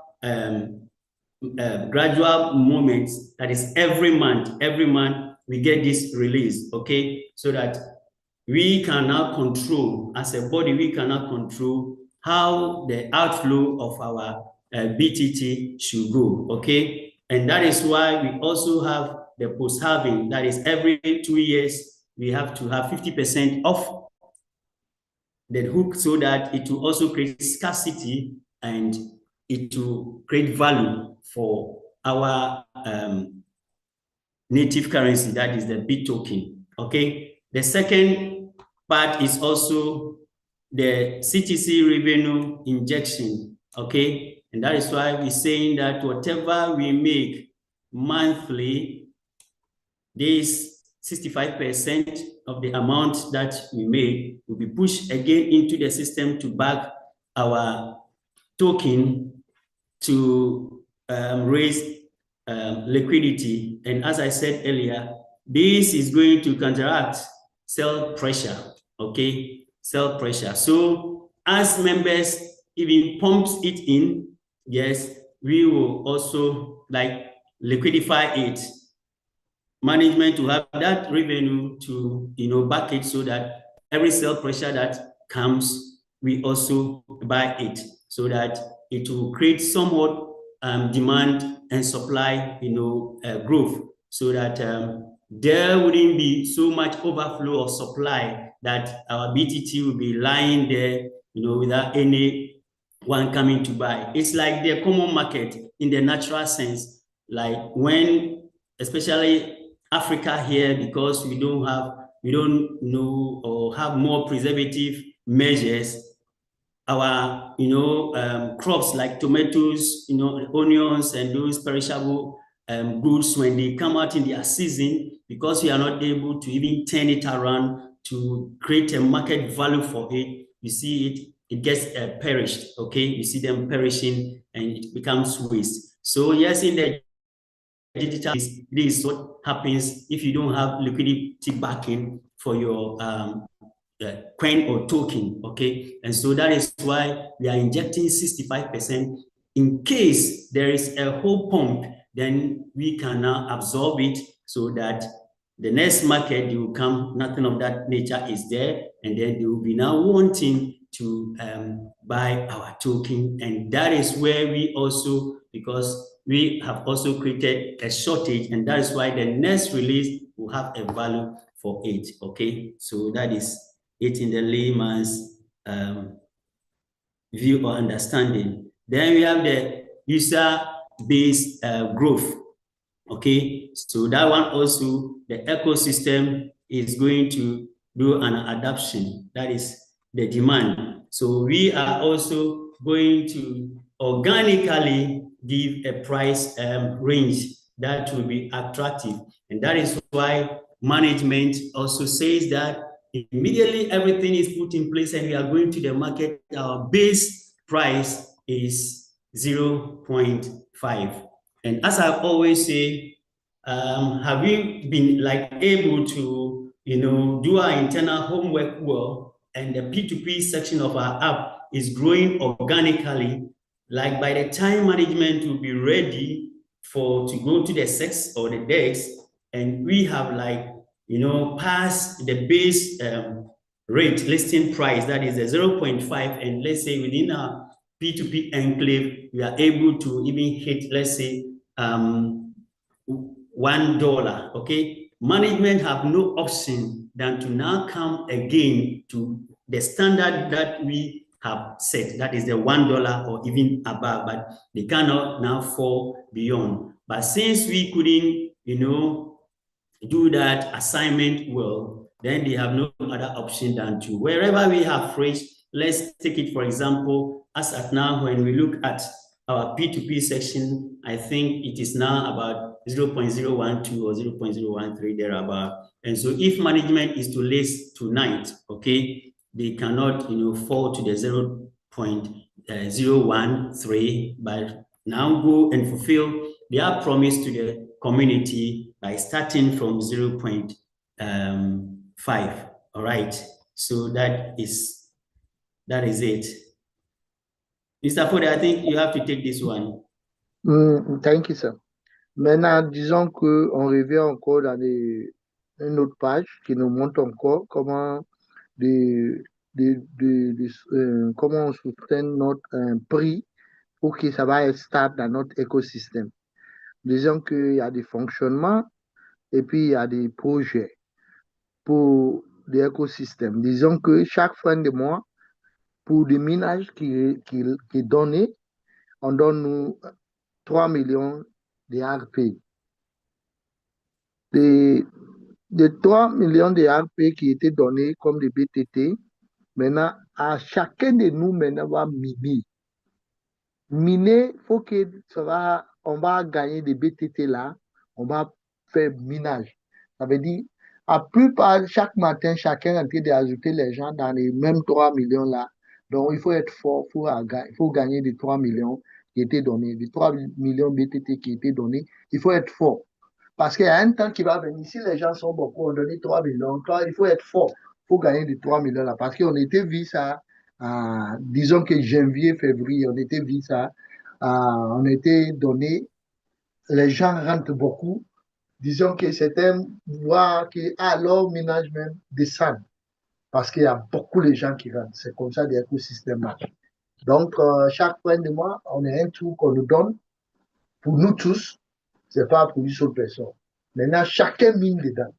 moments. That is every month we get this release, okay? So that we can now control, as a body, we cannot control how the outflow of our BTT should go, okay? And that is why we also have the post-halving. That is every 2 years, we have to have 50% off the hook, so that it will also create scarcity and it will create value for our native currency, that is the B token, okay? The second part is also the CTC revenue injection, okay? And that is why we're saying that whatever we make monthly, this 65% of the amount that we made will be pushed again into the system to back our token to raise liquidity. And as I said earlier, this is going to counteract sell pressure, okay? Sell pressure. So as members even pumps it in, yes, we will also like liquidify it. Management to have that revenue to, you know, back it, so that every sell pressure that comes, we also buy it, so that it will create somewhat demand and supply, you know, growth, so that there wouldn't be so much overflow of supply that our BTT will be lying there, you know, without any one coming to buy. It's like the common market in the natural sense, like when, especially Africa here, because we don't know or have more preservative measures, our, you know, crops like tomatoes, you know, onions and those perishable goods, when they come out in their season, because we are not able to even turn it around to create a market value for it, you see it gets perished, okay? You see them perishing and it becomes waste. So yes, in the digital, this is what happens if you don't have liquidity backing for your coin or token, okay? And so that is why we are injecting 65%. In case there is a whole pump, then we can now absorb it, so that the next market you will come, nothing of that nature is there, and then they will be now wanting to buy our token. And that is where we also, because we have also created a shortage, and that is why the next release will have a value for it, okay? So that is it in the layman's view or understanding. Then we have the user-based growth, okay? So that one also, the ecosystem is going to do an adoption, that is the demand. So we are also going to organically give a price range that will be attractive. And that is why management also says that immediately everything is put in place and we are going to the market, our base price is 0.5. And as I always say, have we been like able to, you know, do our internal homework well, and the P2P section of our app is growing organically? Like by the time management will be ready to go to the SEX or the DEX, and we have like, you know, passed the base rate listing price, that is the 0.5, and let's say within our P2P enclave, we are able to even hit, let's say, $1, okay? Management have no option than to now come again to the standard that we have set, that is the $1 or even above, but they cannot now fall beyond. But since we couldn't, you know, do that assignment well, then they have no other option than to, wherever we have fridge, let's take it for example, as at now, when we look at our P2P section, I think it is now about 0.012 or 0.013 thereabout. And so if management is to list tonight, okay, they cannot, you know, fall to the 0.013, but now go and fulfill their promise to the community by starting from 0.5. All right. So that is it. Mr. Fode, I think you have to take this one. Thank you, sir. Maintenant, disons qu'on revient encore dans une autre page qui nous montre encore comment, comment on soutient notre prix pour que ça va être stable dans notre écosystème. Disons qu'il y a des fonctionnements et puis il y a des projets pour l'écosystème. Disons que chaque fin de mois, pour des minages qui est donné, on donne nous 3 millions de RP. Les 3 millions de RP qui étaient donnés comme des BTT, maintenant, à chacun de nous, maintenant, va miner. Miner, faut que on va gagner des BTT là, on va faire minage. Ça veut dire, à plupart, chaque matin, chacun est en train d'ajouter les gens dans les mêmes 3 millions là. Donc, il faut être fort, il faut gagner les 3 millions qui étaient donnés, les 3 millions BTT qui étaient donnés, il faut être fort. Parce qu'il y a un temps qui va venir, si les gens sont beaucoup, on donne 3 millions, il faut être fort, il faut gagner les 3 millions là. Parce qu'on était vu ça, disons que janvier, février, on était vu ça, on était donné, les gens rentrent beaucoup, disons que certains voient que leur ménage même descend, parce qu'il y a beaucoup de gens qui rentrent. C'est comme ça l'écosystème marche. Donc, chaque fin de mois, on a un tour qu'on nous donne pour nous tous, c'est pas pour une seule personne. Maintenant, chacun mine dedans.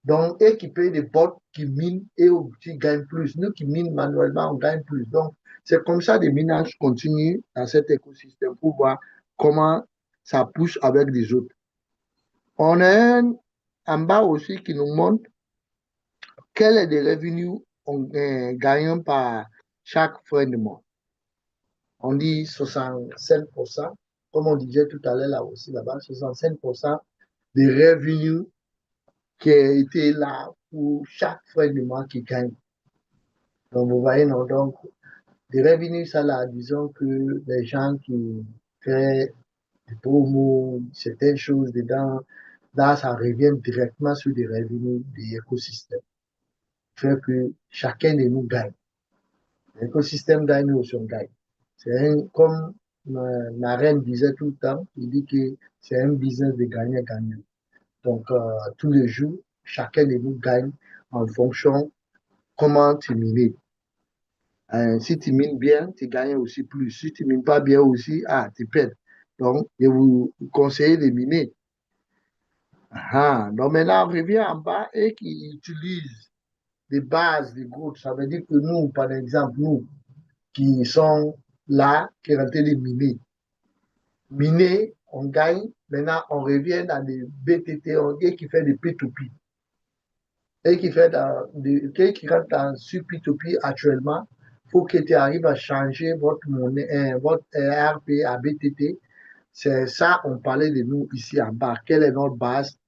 Donc, eux qui payent des bots qui minent, et qui gagnent plus. Nous qui minent manuellement, on gagne plus. Donc, c'est comme ça des minages continuent dans cet écosystème pour voir comment ça pousse avec les autres. On a un en bas aussi qui nous montre quels est les revenus on gagne par chaque fin de mois. On dit 65%, comme on disait tout à l'heure là aussi, là-bas, 65% des revenus qui étaient là pour chaque fin de mois qui gagne. Donc, vous voyez, non, donc, des revenus, ça là, disons que les gens qui font des promos, certaines choses dedans, là, ça revient directement sur des revenus de l'écosystème. Fait que chacun de nous gagne. L'écosystème gagne, nous aussi on gagne. C'est comme ma reine disait tout le temps, il dit que c'est un business de gagnant-gagnant. Donc, tous les jours, chacun de nous gagne en fonction comment tu mines. Si tu mines bien, tu gagnes aussi plus. Si tu mines pas bien aussi, tu perds. Donc, je vous conseille de miner. Donc, maintenant, on revient en bas et qui utilise des bases de groupes. Ça veut dire que nous, par exemple, nous qui sommes là, qui sont en train de miner, miner, on gagne. Maintenant, on revient dans des BTT, et qui fait des P2P. Et qui rentre dans sur P2P actuellement, il faut que tu arrives à changer votre monnaie, votre RP à BTT. C'est ça, on parlait de nous ici en bas. Quelle est notre base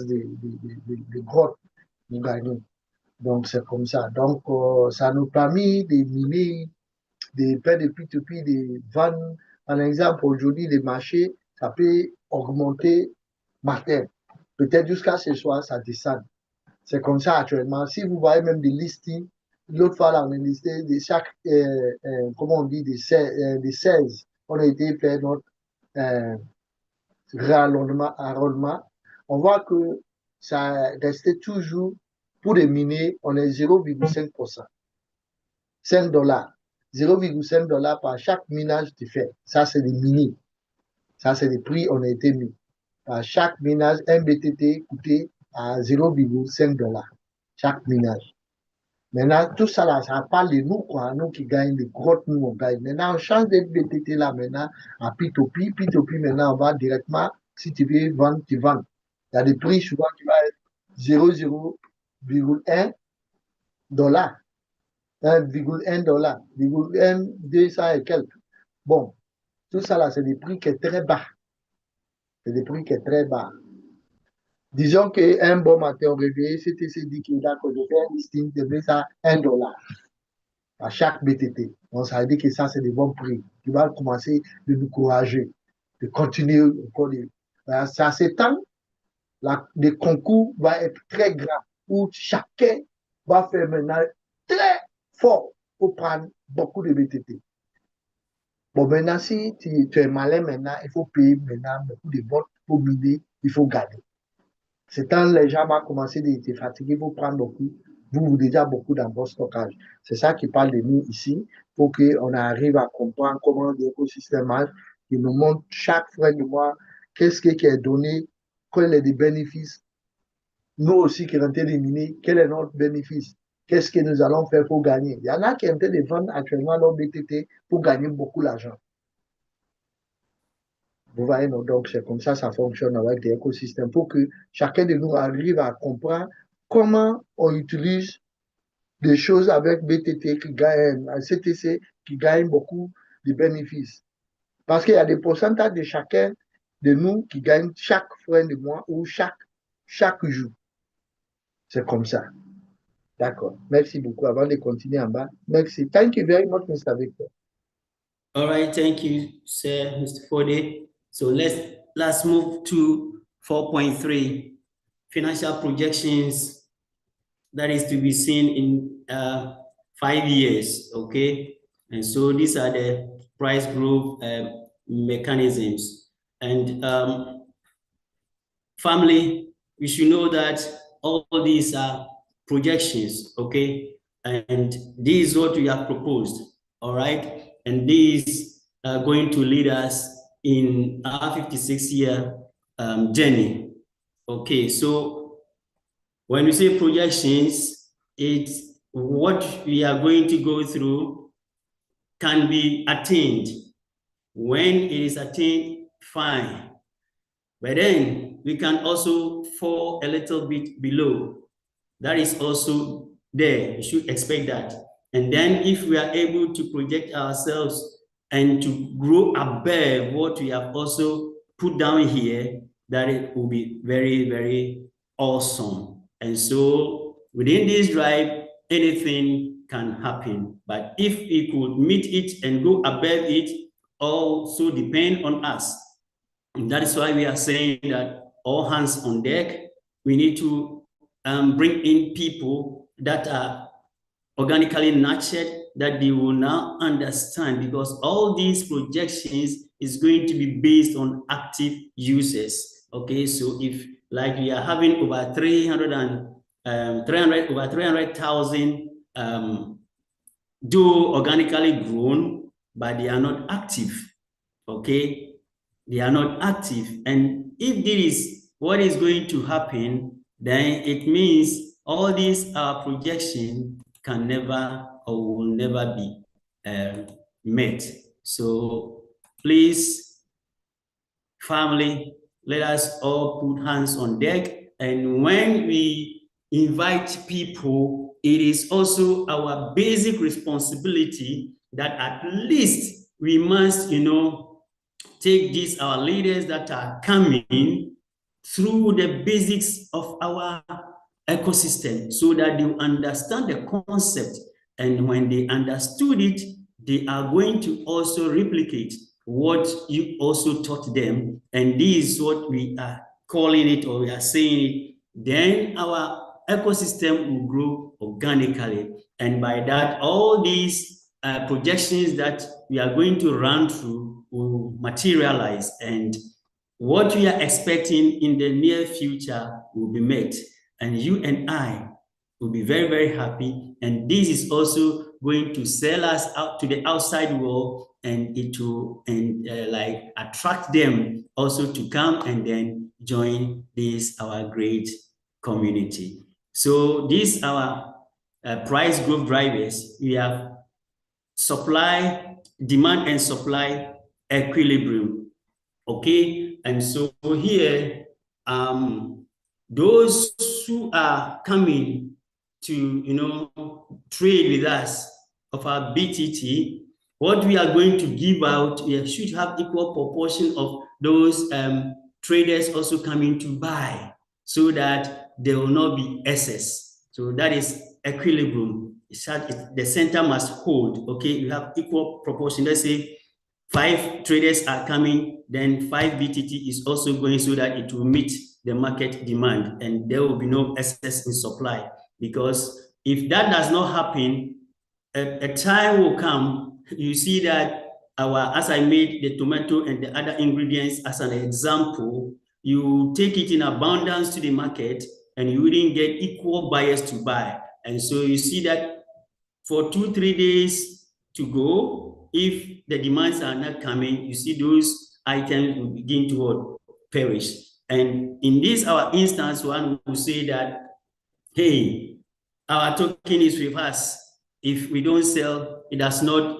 de grotte nous gagnons. Donc, c'est comme ça. Donc, ça nous permet de miner, de faire des P2P, de vendre. Par exemple, aujourd'hui, les marchés, ça peut augmenter matin. Peut-être jusqu'à ce soir, ça descend. C'est comme ça actuellement. Si vous voyez même des listings, l'autre fois, là, on a listé de chaque, comment on dit, des 16. On a été faire notre rallonnement. On voit que ça restait toujours, pour les miner, on est 0,5%. 5 dollars. 0,5 dollars par chaque minage tu fais. Ça, c'est des mini. Ça, c'est des prix, on a été mis. Par chaque minage, un BTT coûtait à 0,5 dollars. Chaque minage. Maintenant, tout ça là, ça parle de nous, quoi. Nous qui gagnons des grottes, nous, on gagne. Maintenant, on change de BTT là, maintenant, à P2P. P2P, maintenant, on va directement, si tu veux vendre, tu vends. Il y a des prix souvent qui vont être 0,1 dollar. 1,1 dollar. 1, 200 et quelques. Bon, tout ça là, c'est des prix qui sont très bas. C'est des prix qui sont très bas. Disons qu'un bon matin, on réveille, c'était dit qu'il a que je fais un listing, de mettre ça 1 dollar à chaque BTT. Donc, ça veut dire que ça, c'est des bons prix. Tu vas commencer de nous encourager, de continuer encore. Ça s'étend, le concours va être très grand, où chacun va faire maintenant très fort pour prendre beaucoup de BTT. Bon, maintenant, si tu es malin maintenant, il faut payer maintenant beaucoup de votes pour miner, il faut gagner. C'est quand les gens vont commencer à être fatigués, vous prendre beaucoup, vous déjà beaucoup dans votre stockage. C'est ça qui parle de nous ici, pour qu'on arrive à comprendre comment l'écosystème marche, qui nous montre chaque fin de mois qu'est-ce qui est donné, quels sont les bénéfices. Nous aussi qui rentrons de miner, quel est notre bénéfice? Qu'est-ce que nous allons faire pour gagner? Il y en a qui sont en train de vendre actuellement leur BTT pour gagner beaucoup d'argent. Vous voyez, donc c'est comme ça fonctionne avec des écosystèmes pour que chacun de nous arrive à comprendre comment on utilise des choses avec BTT qui gagnent, CTC qui gagne beaucoup de bénéfices. Parce qu'il y a des pourcentages de chacun de nous qui gagne chaque fin de mois ou chaque jour. C'est comme ça. D'accord. Merci beaucoup. Avant de continuer en bas, merci. Thank you very much, Mr. Victor. All right, thank you, sir, Mr. Fode. So let's move to 4.3, financial projections that is to be seen in 5 years, okay? And so these are the price growth mechanisms. And family, you should know that all these are projections, okay? And this is what we have proposed, all right? And these are going to lead us in our 56-year journey. Okay, so when we say projections, it's what we are going to go through can be attained. When it is attained, fine. But then we can also fall a little bit below. That is also there. You should expect that. And then if we are able to project ourselves and to grow above what we have also put down here, that it will be very, very awesome. And so within this drive, anything can happen. But if we could meet it and go above it, also depend on us. And that is why we are saying that all hands on deck. We need to bring in people that are organically nurtured, that they will now understand, because all these projections is going to be based on active users. Okay, so if like we are having over 300,000 do organically grown, but they are not active. Okay, they are not active. And if this is what is going to happen, then it means all these projections can never or will never be met. So please, family, let us all put hands on deck. And when we invite people, it is also our basic responsibility that at least we must, take these, our leaders that are coming, through the basics of our ecosystem so that they understand the concept. And when they understood it, they are going to also replicate what you also taught them. And this is what we are calling it, or we are saying it. Then our ecosystem will grow organically. And by that, all these projections that we are going to run through will materialize, and what we are expecting in the near future will be met, and you and I will be very, very happy. And this is also going to sell us out to the outside world, and it will like attract them also to come and then join this our great community. So these are our price growth drivers. We have supply, demand and supply equilibrium. Okay, and so here, those who are coming to trade with us of our BTT, what we are going to give out, we should have equal proportion of those traders also coming to buy, so that there will not be excess. So that is equilibrium. The center must hold. Okay, you have equal proportion. Let's say 5 traders are coming, then 5 BTT is also going, so that it will meet the market demand and there will be no excess in supply. Because if that does not happen, a time will come, you see that as I made the tomato and the other ingredients as an example, you take it in abundance to the market and you wouldn't get equal buyers to buy. And so you see that for 2-3 days to go, if the demands are not coming, you see those items will begin to perish. And in this our instance, one will say that, hey, our token is with us. If we don't sell, it does not,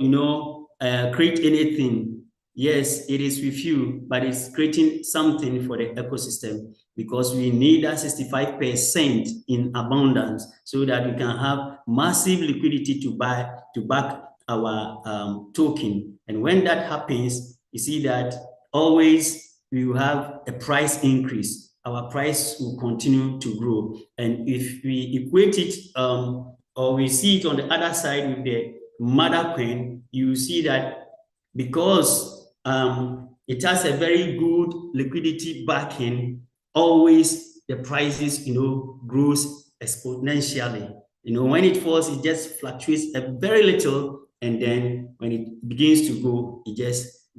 create anything. Yes, it is with you, but it's creating something for the ecosystem because we need that 65% in abundance so that we can have massive liquidity to back our token. And when that happens, you see that always we will have a price increase. Our price will continue to grow. And if we equate it or we see it on the other side with the mother coin, you see that because it has a very good liquidity backing, always the prices, grows exponentially. When it falls, it just fluctuates a very little, and then when it begins to go, it just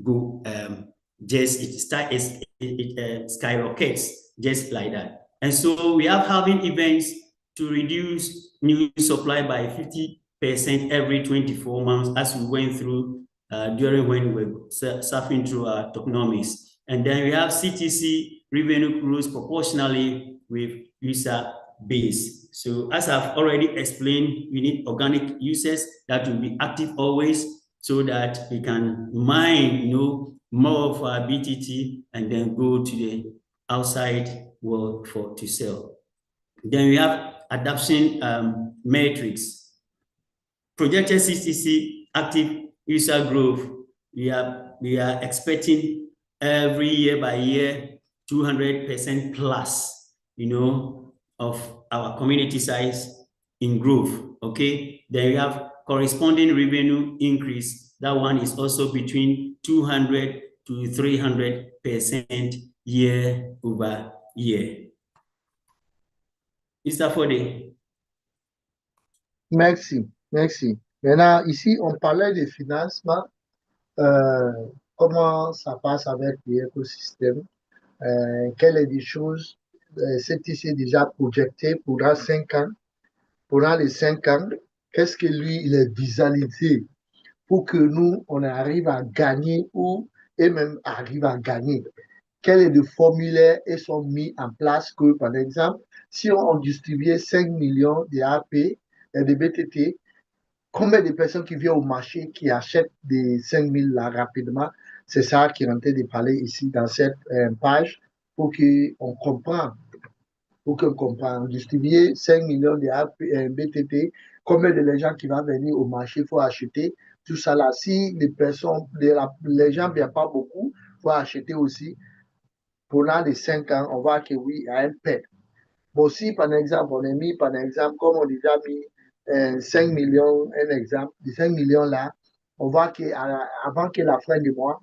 it skyrockets just like that. And so we are having events to reduce new supply by 50% every 24 months as we went through during when we were surfing through our tokenomics. And then we have CTC revenue grows proportionally with user base. So as I've already explained, we need organic users that will be active always so that we can mine, more of our BTT and then go to the outside world to sell. Then we have adoption metrics. Projected CTC active user growth. We are expecting every year by year 200% plus, of our community size in growth. Okay. Then we have corresponding revenue increase. That one is also between 200 to 300% year over year. Mr. Fode. Merci. Maintenant, ici, on parlait de financement, comment ça passe avec l'écosystème, quelles sont les choses, CTC déjà projeté pour dans 5 ans. Pendant les 5 ans, qu'est-ce que lui, il est visualisé pour que nous, on arrive à gagner et même arrive à gagner. Quels formulaires sont mis en place que, par exemple, si on distribuait 5 millions de AP et de BTT, combien de personnes qui viennent au marché qui achètent des 5 000 là rapidement? C'est ça qui est en train de parler ici dans cette page pour qu'on comprenne. Pour qu'on comprenne. Distribuer 5 millions de BTT, combien de gens qui vont venir au marché, il faut acheter. Tout ça là, si les gens ne viennent pas beaucoup, il faut acheter aussi. Pendant les 5 ans, on voit que oui, il y a un perte. Bon, si par exemple, on a mis, par exemple, comme on a déjà mis 5 millions, un exemple, de 5 millions là, on voit qu'avant que la fin du mois,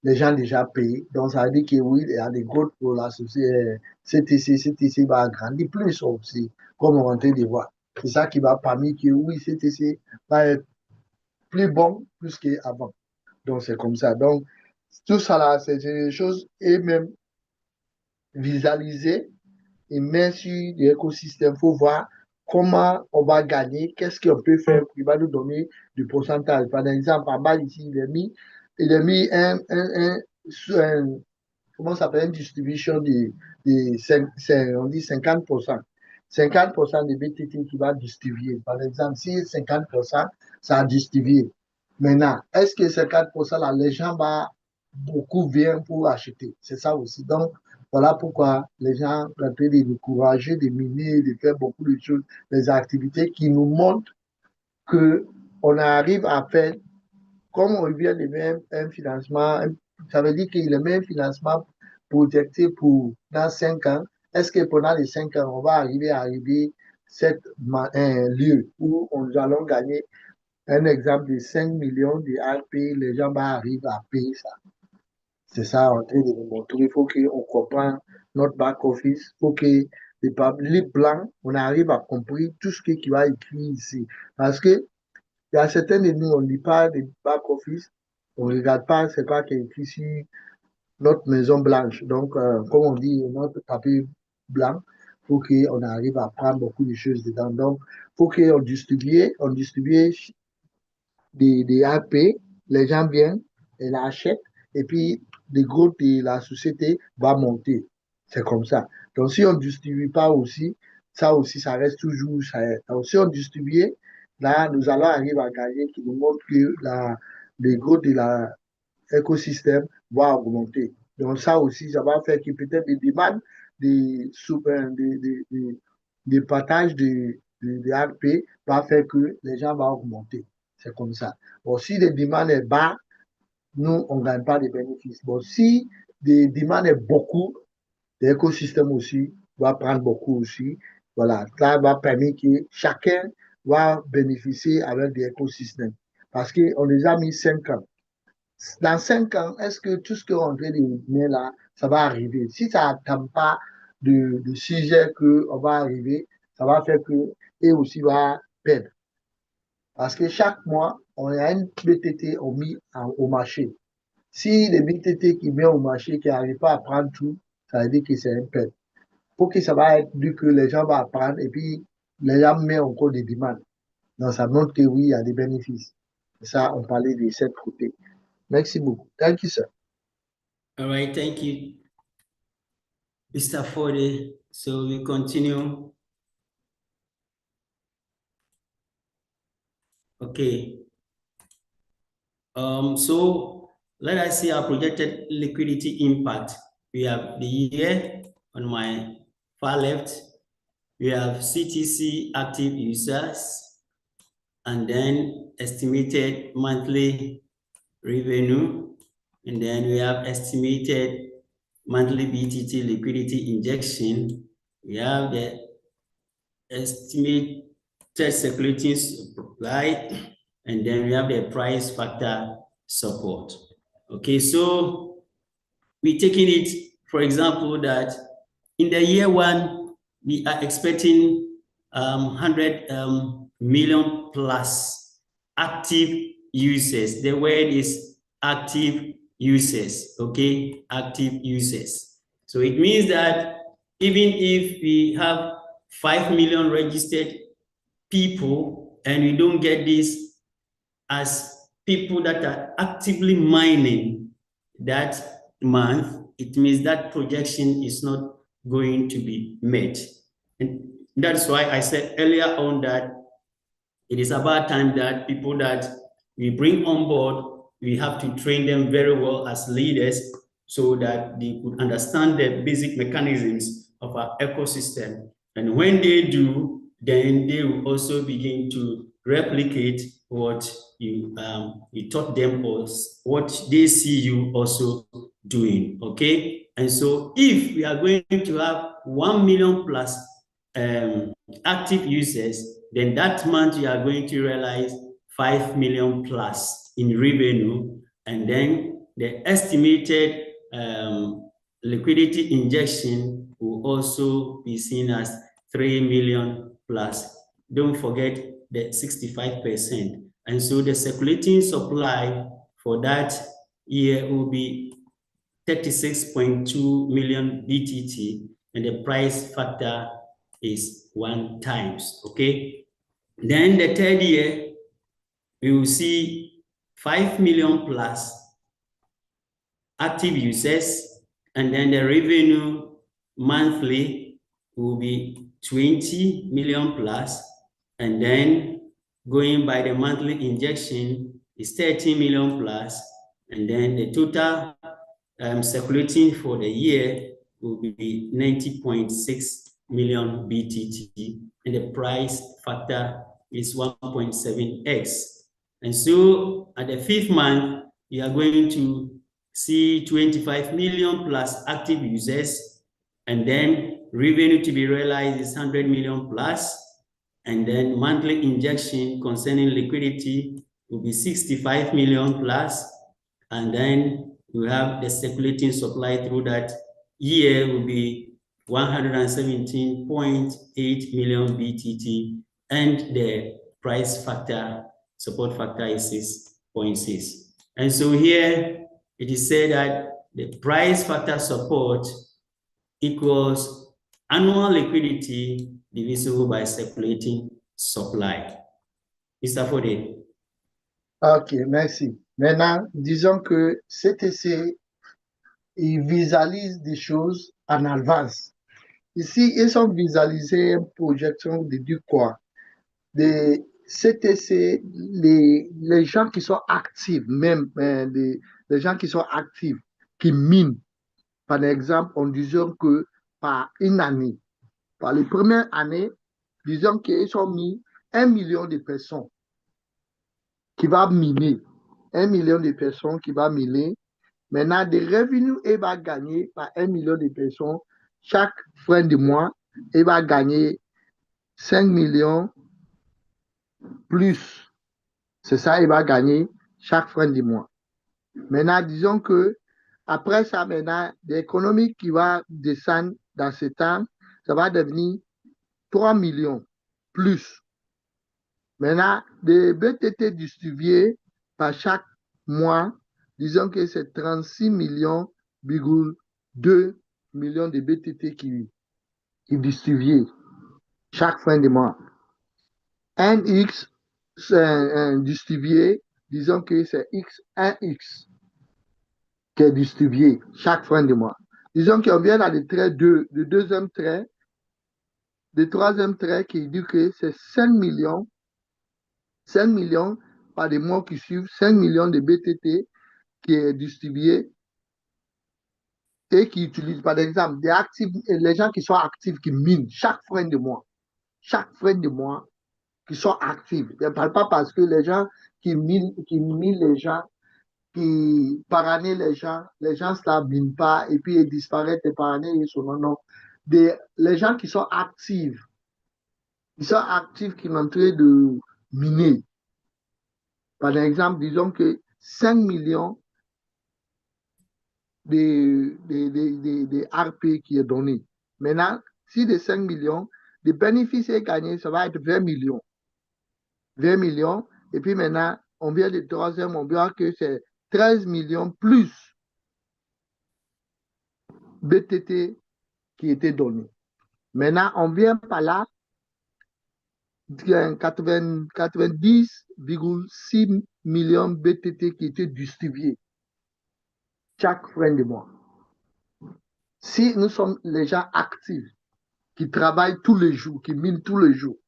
les gens déjà payé. Donc, ça veut dire que oui, il y a des growth pour la société. CTC va grandir plus aussi, comme on est en train de voir. C'est ça qui va permettre que oui, CTC va être plus bon plus qu'avant. Donc, c'est comme ça. Donc, tout ça là, c'est des choses et même visualiser et mettre sur l'écosystème. Il faut voir comment on va gagner, qu'est-ce qu'on peut faire qui va nous donner du pourcentage. Par exemple, en bas ici, il a mis comment ça s'appelle, une distribution on dit 50%. 50% de BTT qui va distribuer. Par exemple, si 50%, ça a distribué. Maintenant, est-ce que 50% là, les gens beaucoup viennent pour acheter? C'est ça aussi. Donc, voilà pourquoi les gens sont en train de décourager, de miner, de faire beaucoup de choses, des activités qui nous montrent qu'on arrive à faire, comme on vient de mettre un financement, ça veut dire qu'il a mis un financement projeté pour dans 5 ans. Est-ce que pendant les 5 ans, on va arriver à un lieu où nous allons gagner un exemple de 5 millions de RP, les gens vont arriver à payer ça. C'est ça en train de nous montrer. Il faut qu'on comprenne notre back-office. Il faut que les livres blancs, on arrive à comprendre tout ce qui va écrit ici. Parce que il y a certains de nous, on ne lit pas de back-office. On ne regarde pas, c'est pas qu'il y a écrit ici notre maison blanche. Donc, comme on dit, notre tapis blanc, il faut qu'on arrive à prendre beaucoup de choses dedans. Donc, il faut qu'on distribue des AP, les gens viennent et l'achètent, et puis le gros de la société va monter. C'est comme ça. Donc, si on ne distribue pas aussi, ça reste toujours. Donc, si on distribue, là, nous allons arriver à gagner qui nous montre que le gros de l'écosystème va augmenter. Donc, ça aussi, ça va faire que peut-être les demandes de partage de RP va faire que les gens vont augmenter. C'est comme ça. Bon, si le demande est bas, nous, on ne gagne pas de bénéfices. Bon, si le demande est beaucoup, l'écosystème aussi va prendre beaucoup aussi. Voilà, ça va permettre que chacun va bénéficier avec l'écosystème. Parce qu'on les a mis 5 ans. Dans 5 ans, est-ce que tout ce qu'on vient de dire là, ça va arriver? Si ça n'attend pas de sujet qu'on va arriver, ça va faire que et aussi va perdre. Parce que chaque mois, on a une BTT mis au marché. Si les BTT qui viennent au marché, qui n'arrivent pas à prendre tout, ça veut dire que c'est un perte. Pour que ça va être vu que les gens vont apprendre et puis les gens mettent encore des demandes. Donc, ça montre que oui, il y a des bénéfices. Ça, on parlait de cette côté. Merci beaucoup. Thank you, sir. All right, thank you, Mr. Forde. So we continue. Okay. So let us see our projected liquidity impact. We have the year on my far left. We have CTC active users, and then estimated monthly revenue, and then we have estimated monthly BTT liquidity injection. We have the estimated circulating supply, and then we have the price factor support. Okay, so we're taking it, for example, that in the year one, we are expecting 100 million plus active users. The word is active users, okay? Active users. So it means that even if we have 5 million registered people and we don't get this as people that are actively mining that month, it means that projection is not going to be met. And that's why I said earlier on that it is about time that people that we bring on board, we have to train them very well as leaders so that they could understand the basic mechanisms of our ecosystem. And when they do, then they will also begin to replicate what you taught them, or what they see you also doing, okay? And so if we are going to have 1 million plus active users, then that month you are going to realize 5 million plus in revenue, and then the estimated liquidity injection will also be seen as 3 million plus. Don't forget the 65%. And so the circulating supply for that year will be 36.2 million BTT, and the price factor is 1 times, okay? Then the third year, we will see 5 million plus active users, and then the revenue monthly will be 20 million plus, and then going by the monthly injection is 30 million plus, and then the total circulating for the year will be 90.6 million BTT, and the price factor is 1.7x. And so at the 5th month, you are going to see 25 million plus active users, and then revenue to be realized is 100 million plus, and then monthly injection concerning liquidity will be 65 million plus, and then we have the circulating supply through that year will be 117.8 million BTT, and the price factor, support factor is 6.6. And so here it is said that the price factor support equals annual liquidity divisible by circulating supply. Mr. Fode. Ok, merci. Maintenant, disons que CTC, il visualise des choses en avance. Ici, ils ont visualisé une projection de du quoi? De CTC, les gens qui sont actifs, même les gens qui sont actifs, qui minent. Par exemple, on disait que par une année, par les premières années, disons qu'ils ont mis 1 million de personnes qui va miner. 1 million de personnes qui va miner. Maintenant, des revenus, il va gagner par 1 million de personnes. Chaque fin de mois, il va gagner 5 millions plus. C'est ça, il va gagner chaque fin du mois. Maintenant, disons que après ça, maintenant, l'économie qui va descendre dans ce temps, ça va devenir 3 millions plus. Maintenant, des BTT distribués par chaque mois, disons que c'est 36 millions, 2 millions de BTT qui distribués chaque fin de mois. Un X, c'est un distribué, disons que c'est X, un X qui est distribué chaque fin de mois. Disons qu'on vient dans le trait 2, le deuxième trait, le troisième trait qui dit que c'est 5 millions par les mois qui suivent, 5 millions de BTT qui est distribué et qui utilisent, par exemple, des actifs, les gens qui sont actifs, qui minent chaque fin de mois, qui sont actifs. Je ne parle pas parce que les gens qui minent les gens, qui par année les gens ne minent pas et puis ils disparaissent et par année ils sont non. Les gens qui sont actifs, qui sont en train de miner. Par exemple, disons que 5 millions de RP qui est donné. Maintenant, si de 5 millions, les bénéfices gagnés, ça va être 20 millions. 20 millions. Et puis maintenant, on vient du troisième, on voit que c'est 13 millions plus BTT qui était donné. Maintenant, on vient par là, 90,6 millions BTT qui étaient distribués chaque fin de mois. Si nous sommes les gens actifs, qui travaillent tous les jours, qui minent tous les jours,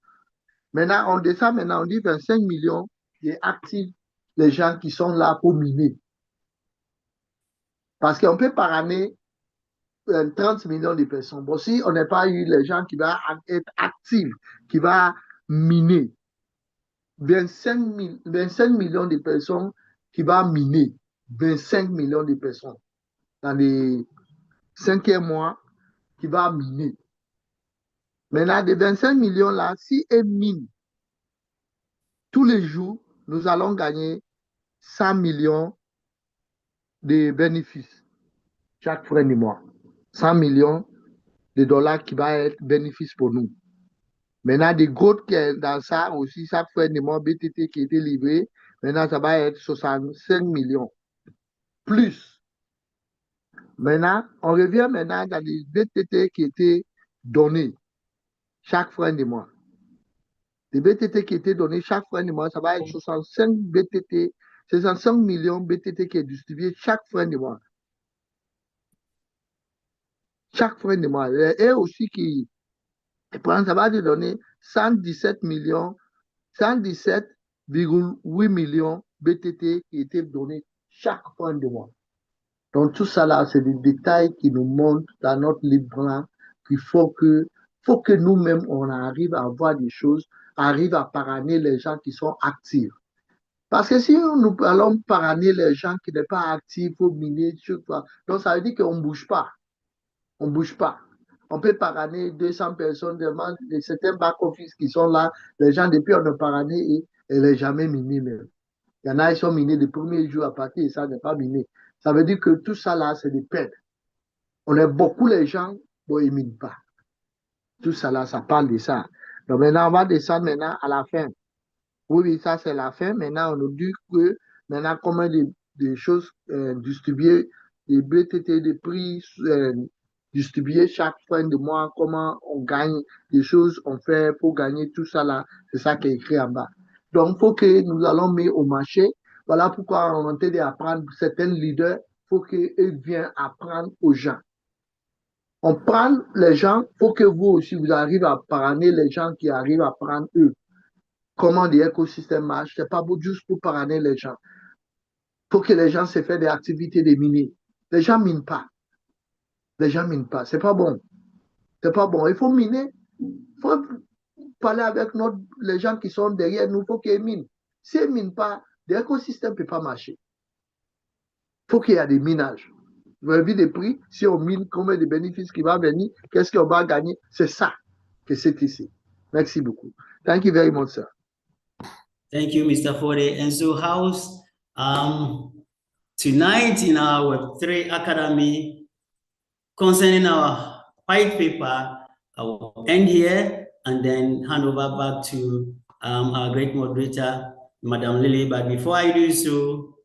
maintenant, on descend, on dit 25 millions d'actifs, les gens qui sont là pour miner. Parce qu'on peut par année 30 millions de personnes. Bon, si on n'a pas eu les gens qui vont être actifs, qui vont miner, 25 millions de personnes qui vont miner, 25 millions de personnes dans les 5e mois qui vont miner. Maintenant, des 25 millions là, si elles minent tous les jours, nous allons gagner 100 millions de bénéfices chaque fin du mois. 100 millions de dollars qui va être bénéfice pour nous. Maintenant, des gros dans ça aussi, chaque fin du mois, BTT qui a été livré, maintenant, ça va être 65 millions. Plus. Maintenant, on revient maintenant dans les BTT qui étaient donnés chaque fin du mois. Les BTT qui étaient donnés chaque fin du mois, ça va être 65 BTT, 65 millions BTT qui est distribué chaque fin du mois. Chaque fin de mois. Et aussi qui, ça va te donner 117 millions, 117,8 millions BTT qui étaient donnés chaque fin de mois. Donc tout ça là, c'est des détails qui nous montrent dans notre livre blanc qu'il faut que nous-mêmes, on arrive à voir des choses, arrive à parrainer les gens qui sont actifs. Parce que si nous allons parrainer les gens qui ne sont pas actifs, pour miner, donc ça veut dire qu'on ne bouge pas. On ne bouge pas. On peut parrainer 200 personnes, de certains back-office qui sont là, les gens depuis on a parrainé et ils n'ont jamais miné même. Il y en a qui sont minés le premier jour à partir et ça n'est pas miné. Ça veut dire que tout ça là, c'est des pertes. On a beaucoup les gens, bon, ils ne minent pas. Tout ça là, ça parle de ça. Donc maintenant, on va descendre maintenant à la fin. Oui, ça c'est la fin. Maintenant, on nous dit que maintenant, combien de des choses distribuées, des BTT, des prix distribués chaque fin de mois, comment on gagne des choses, on fait pour gagner tout ça là, c'est ça qui est écrit en bas. Donc, il faut que nous allons mettre au marché. Voilà pourquoi on est en train d'apprendre certains leaders, il faut qu'ils viennent apprendre aux gens. On prend les gens, il faut que vous aussi, vous arrivez à parrainer les gens qui arrivent à prendre eux. Comment l'écosystème marche, c'est pas juste pour parrainer les gens. Il faut que les gens se fassent des activités de miner. Les gens minent pas. Les gens minent pas. C'est pas bon. C'est pas bon. Il faut miner. Il faut parler avec les gens qui sont derrière nous. Il faut qu'ils minent. S'ils ne minent pas, l'écosystème ne peut pas marcher. Il faut qu'il y ait des minages. Vous avez vu des prix, si on mine, combien de bénéfices qui va venir, qu'est-ce qu'on va gagner? C'est ça que c'est ici. Merci beaucoup. Thank you very much, sir. Thank you, Mr. Fode. And so, how's tonight in our Web3 Academy concerning our white paper, I will end here and then hand over back to our great moderator, Madam Lily. But before I do so,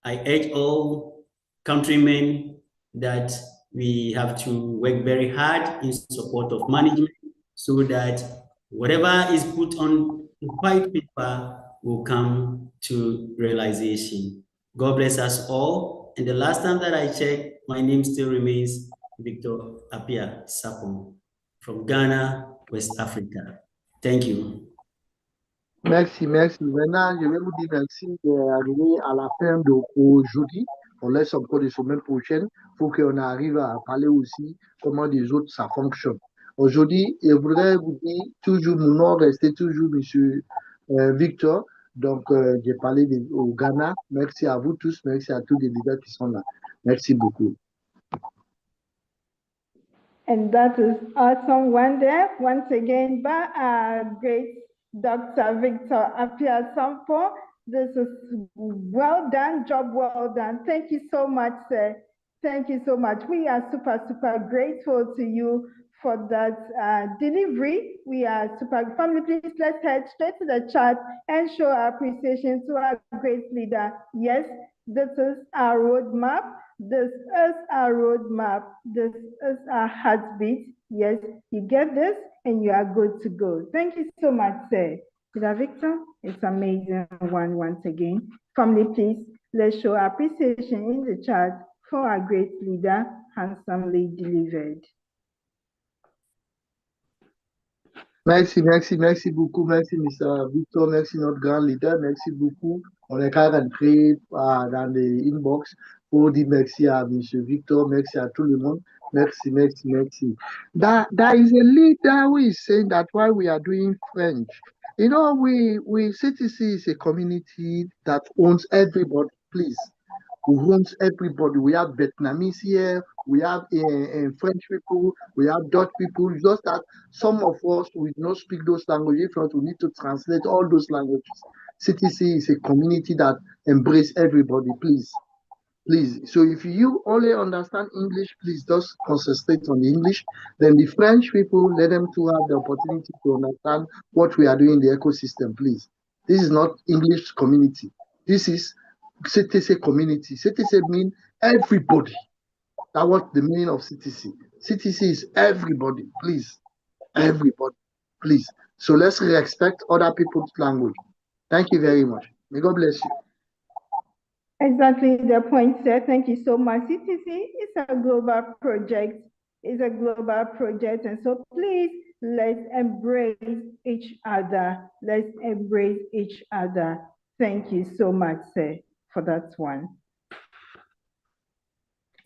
I urge all countrymen that we have to work very hard in support of management so that whatever is put on the white paper will come to realization. God bless us all. And the last time that I checked, my name still remains Victor Apia Sapon from Ghana, West Africa. Thank you. Merci, merci. Maintenant, je vais vous dire merci d'arriver à la fin d'aujourd'hui. On laisse encore des semaines prochaines pour qu'on arrive à parler aussi comment les autres, ça fonctionne. Aujourd'hui, je voudrais vous dire, toujours, mon nom restait toujours M. Victor. Donc, j'ai parlé au Ghana. Merci à vous tous. Merci à tous les leaders qui sont là. Merci beaucoup. And that is awesome wonder. Once again, by our great Dr. Victor Apia Sampo. This is well done, job well done. Thank you so much, sir. Thank you so much. We are super, super grateful to you for that delivery. We are super. Family, please, let's head straight to the chat and show our appreciation to our great leader. Yes, this is our roadmap. This is our roadmap. This is our heartbeat. Yes, you get this and you are good to go. Thank you so much, sir. Leader Victor, it's amazing one once again. Family, please, let's show our appreciation in the chat for our great leader, handsomely delivered. Merci, merci, merci beaucoup. Merci, Mr. Victor. Merci, notre grand leader. Merci beaucoup. On est qu'à rentrer dans les inbox pour dire merci à M. Victor. Merci à tout le monde. Merci, merci, merci. There is a leader who is saying that while we are doing French, you know, CTC is a community that owns everybody, please. Who owns everybody. We have Vietnamese here, we have French people, we have Dutch people. Just that some of us we don't speak those languages, but we need to translate all those languages. CTC is a community that embraces everybody, please. Please. So if you only understand English, please just concentrate on the English. Then the French people, let them to have the opportunity to understand what we are doing in the ecosystem, please. This is not English community. This is CTC community. CTC means everybody. That's what the meaning of CTC. CTC is everybody, please. Everybody, please. So let's respect other people's language. Thank you very much. May God bless you. Exactly the point, sir. Thank you so much. CTC is a global project. It's a global project. And so please, let's embrace each other. Let's embrace each other. Thank you so much, sir, for that one.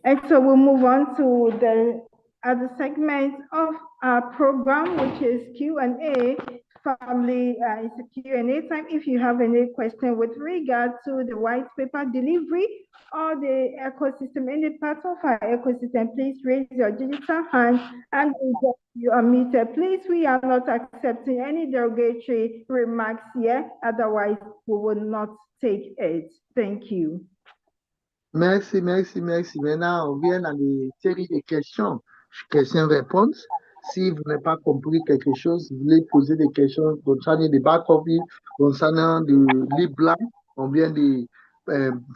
And so we'll move on to the other segment of our program, which is Q&A. Family, it's a Q&A time. If you have any question with regard to the white paper delivery or the ecosystem, any part of our ecosystem, please raise your digital hand and you are muted. Please, we are not accepting any derogatory remarks here. Otherwise, we will not take it. Thank you. Merci, merci, merci. Maintenant, on vient à des séries de questions, questions-réponses. Si vous n'avez pas compris quelque chose, vous voulez poser des questions concernant des back office, concernant des livres blancs, on vient de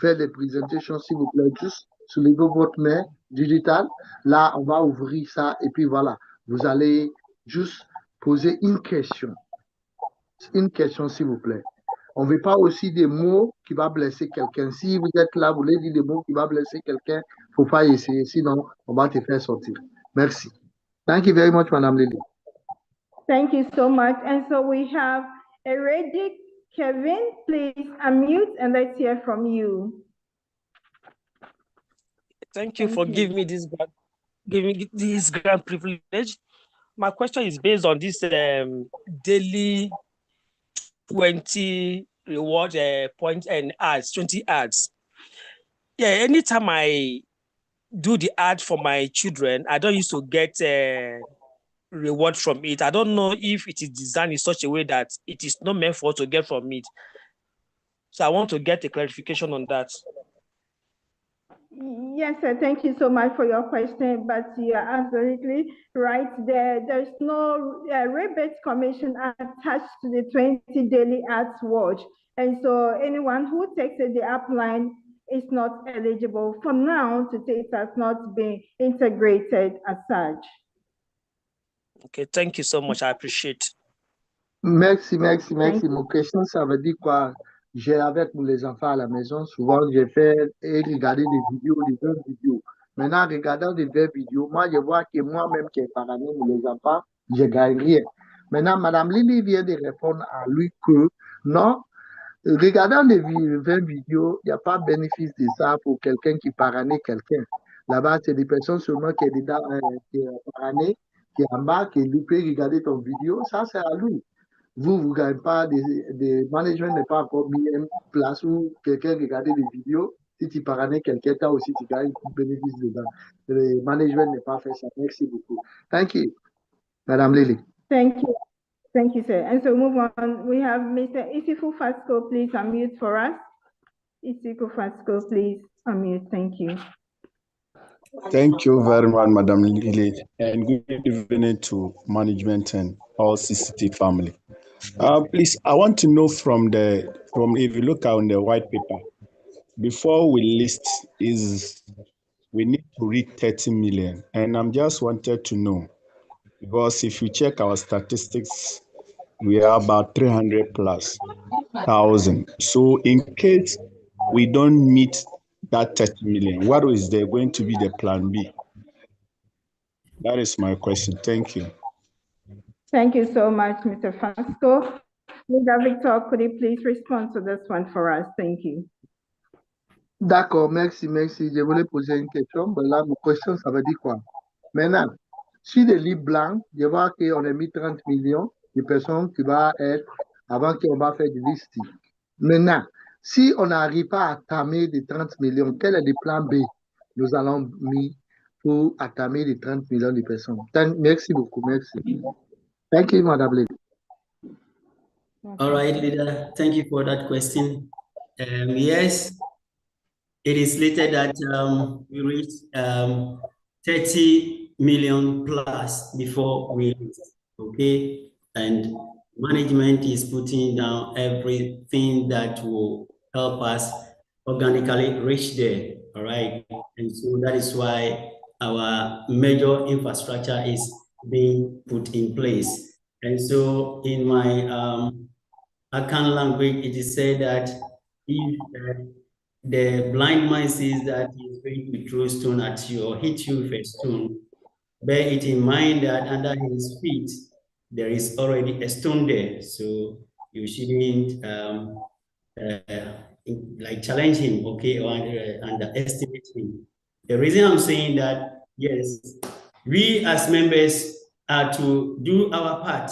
faire des présentations, s'il vous plaît, juste soulevez votre main digitale. Là, on va ouvrir ça et puis voilà, vous allez juste poser une question. Une question, s'il vous plaît. On ne veut pas aussi des mots qui vont blesser quelqu'un. Si vous êtes là, vous voulez dire des mots qui vont blesser quelqu'un, il ne faut pas essayer, sinon on va te faire sortir. Merci. Thank you very much, Madame Lily. Thank you so much. And so we have Eredic Kevin. Please unmute and let's hear from you. Thank you for giving me this grand privilege. My question is based on this daily 20 reward points and ads, 20 ads. Yeah, anytime I do the ad for my children, I don't used to get reward from it. I don't know if it is designed in such a way that it is not meant for us to get from it. So I want to get a clarification on that. Yes, sir. Thank you so much for your question, but you are absolutely right. There's no rebate commission attached to the 20 daily ads watch. And so anyone who takes the upline is not eligible. For now, to say it has not been integrated as such. Okay, thank you so much. I appreciate. Merci. Mon question, ça veut dire quoi? J'ai avec les enfants à la maison, souvent j'ai fait et regarder des vidéos, des vraies vidéos. Maintenant, regardant des vraies vidéos, moi je vois que moi-même qui ai parrainé les enfants, je gagne rien. Maintenant, Madame Lily vient de répondre à lui que non, regardant des vraies vidéos, il n'y a pas de bénéfice de ça pour quelqu'un qui parraine quelqu'un. Là-bas, c'est des personnes seulement qui est dedans, qui est parrainé, qui est en bas, qui lui peut regarder ton vidéo, ça c'est à lui. Vous ne gagnez pas, le management n'est pas encore mis en place où quelqu'un regarde des vidéos. Si tu parraines quelqu'un, toi aussi tu gagnes un bénéfice dedans. Le management n'est pas fait ça. Merci beaucoup. Thank you, Madame Lily. Thank you. Thank you, sir. And so move on. We have Mr. Isifu Fasco. Please unmute for us. Isifu Fasco, please unmute. Thank you. Thank you very much, Madam Lily, and good evening to management and all CCT family. Please, I want to know from if you look on the white paper, before we list we need to reach 30 million, and I'm just wanted to know, because if you check our statistics, we are about 300,000+. So in case we don't meet that 30 million, what is there going to be the plan B? That is my question. Thank you. Thank you so much, Mr. Fasco. Leader Victor, could you please respond to this one for us? Thank you. D'accord, merci. Je voulais poser une question. Ben là, ma question, ça veut dire quoi? Maintenant, sur les livres blancs, je vois qu'on a mis 30 millions de personnes qui vont être avant qu'on va faire du listing. Maintenant, si on n'arrive pas à tamer les 30 millions, quel est le plan B nous allons mis pour attamer les 30 millions de personnes? Merci beaucoup, merci. Thank you, Madame Lady. All right, leader. Thank you for that question. Yes, it is stated that we reached 30 million plus before we list, okay? And management is putting down everything that will help us organically reach there, all right? And so that is why our major infrastructure is being put in place. And so in my Akan language, it is said that if the blind man sees that he's going to throw a stone at you or hit you with a stone, bear it in mind that under his feet, there is already a stone there. So you shouldn't like challenge him, okay, or underestimate him. The reason I'm saying that, yes, we as members are to do our part,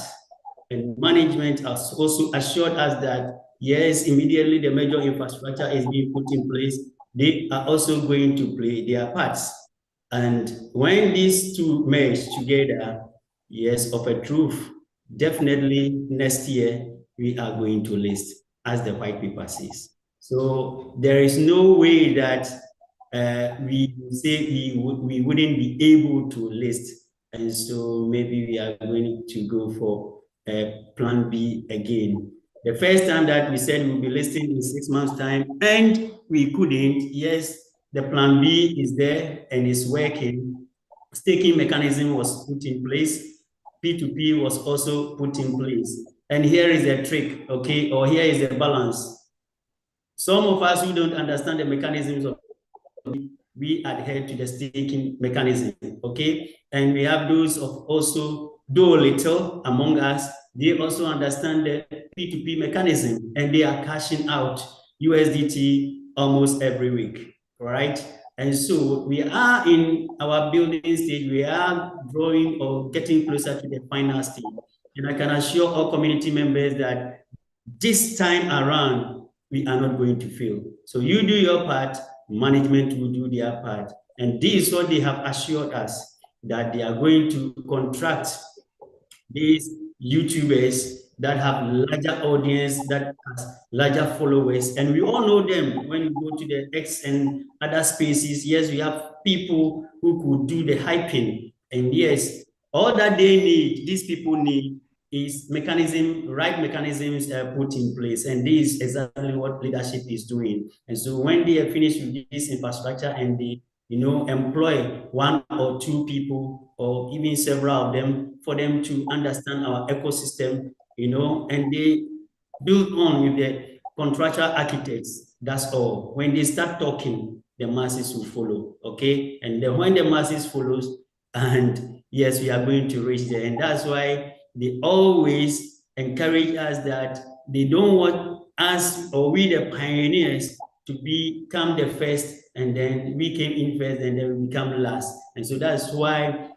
and management has also assured us that, yes, immediately the major infrastructure is being put in place, they are also going to play their parts. And when these two merge together, yes, of a truth, definitely next year we are going to list, as the white paper says. So there is no way that we say we wouldn't be able to list. And so maybe we are going to go for plan B again. The first time that we said we'll be listing in 6 months' time, and we couldn't. Yes, the plan B is there and it's working. Staking mechanism was put in place. P2P was also put in place. And here is a trick, okay, or here is the balance. Some of us who don't understand the mechanisms of we adhere to the staking mechanism, okay? And we have those of also, though little among us, they also understand the P2P mechanism and they are cashing out USDT almost every week, right? And so we are in our building stage, we are growing or getting closer to the final stage. And I can assure all community members that this time around, we are not going to fail. So you do your part, management will do their part. And this is what they have assured us, that they are going to contract these YouTubers that have larger audience, that has larger followers. And we all know them when you go to the X and other spaces. Yes, we have people who could do the hyping. And yes, all that they need, these people need, is right mechanisms put in place. And this is exactly what leadership is doing. And so when they are finished with this infrastructure and they employ one or two people or even several of them for them to understand our ecosystem, and they build on with the contractual architects. That's all. When they start talking, the masses will follow, okay? And then when the masses follows, and yes, we are going to reach there. And that's why they always encourage us that they don't want us or we the pioneers to become the first, and then we came in first and then we become last. And so that's why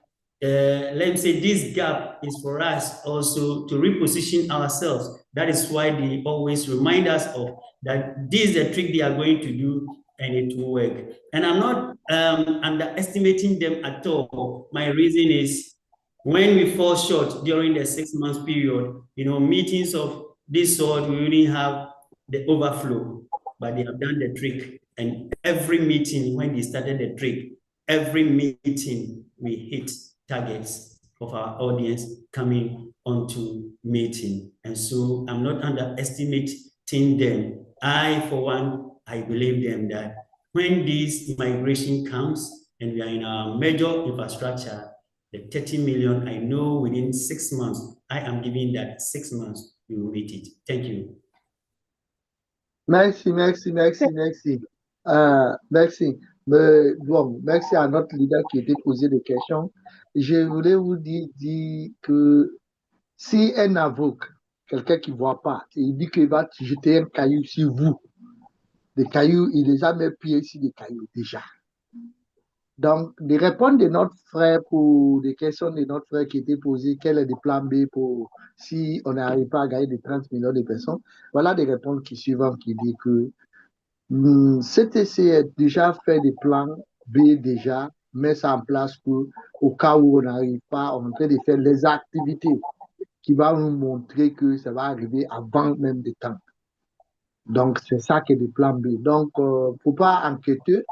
let me say this gap is for us also to reposition ourselves. That is why they always remind us of that this is the trick they are going to do and it will work. And I'm not underestimating them at all. My reason is when we fall short during the 6 months period, meetings of this sort, we really have the overflow, but they have done the trick. And every meeting, when they started the trick, every meeting we hit targets of our audience coming onto meeting. And so I'm not underestimating them. For one, I believe them that when this migration comes and we are in our major infrastructure, the 30 million, I know within 6 months, I am giving that 6 months, we will meet it. Thank you. Merci. Merci. Bon, merci à notre leader qui était posé des questions. Je voulais vous dire que si un avocat, quelqu'un qui ne voit pas, il dit qu'il va jeter un caillou sur vous, des cailloux, il les a mis pieds sur des cailloux déjà. Donc, de répondre de notre frère pour des questions de notre frère qui étaient posées, quel est le plan B pour si on n'arrive pas à gagner des 30 millions de personnes, voilà des réponses qui suivantes qui disent que CTC a déjà fait des plans B déjà, met ça en place pour, au cas où on n'arrive pas, on est en train de faire les activités qui vont nous montrer que ça va arriver avant même des temps. Donc, c'est ça qui est le plan B. Donc, il ne faut pas enquêter.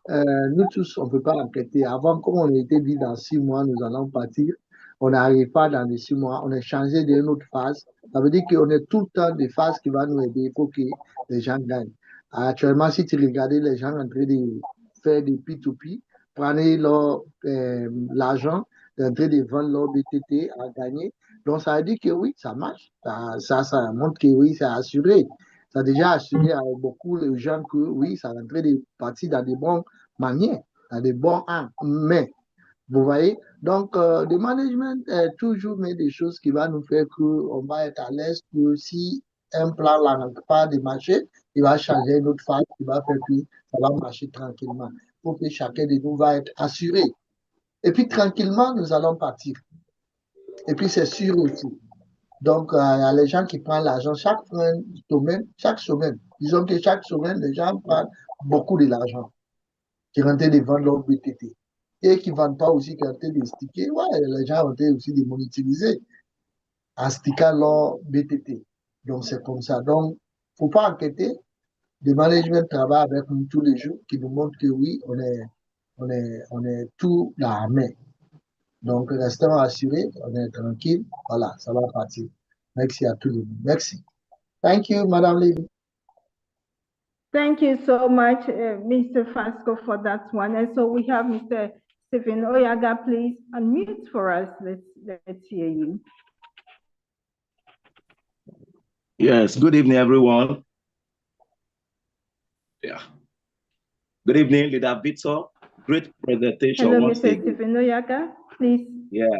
Nous tous, on ne peut pas enquêter. Avant, comme on a été dit dans 6 mois, nous allons partir. On n'arrive pas dans les 6 mois. On est changé d'une autre phase. Ça veut dire qu'on est tout le temps des phases qui vont nous aider. Il faut que les gens gagnent. Actuellement, si tu regardes les gens en train de faire des P2P, prenez l'argent, en train de vendre leur BTT à gagner. Donc, ça veut dire que oui, ça marche. Ça montre que oui, c'est assuré. Ça a déjà assuré à beaucoup de gens que oui, ça est en train de partir dans des bonnes manières, dans des bons angles. Mais, vous voyez, donc, le management toujours met des choses qui vont nous faire qu'on va être à l'aise que si un plan là n'a pas de marché, il va changer une autre phase qui va faire que ça va marcher tranquillement. Pour que chacun de nous va être assuré. Et puis, tranquillement, nous allons partir. Et puis, c'est sûr aussi. Donc, il y a les gens qui prennent l'argent chaque semaine. Disons que chaque semaine, les gens prennent beaucoup de l'argent qui rentrent de vendre leur BTT. Et qui ne vendent pas aussi, qui rentrent de sticker. Ouais, les gens rentrent aussi de monétiser en stickant leur BTT. Donc, c'est comme ça. Donc, il ne faut pas enquêter. Le management travaille avec nous tous les jours qui nous montre que oui, on est tout dans la main. Donc, restons assurés, on est tranquille. Voilà, ça va partir. Merci à tout le monde. Merci. Thank you, Madam Lily. Thank you so much, Mr. Fasco, for that one. And so we have Mr. Stephen Oyaga, please unmute for us. Let's hear you. Yes, good evening, everyone. Yeah. Good evening, Leader Victor. Great presentation. Hello, Mr. Stephen Oyaga, please. Yeah.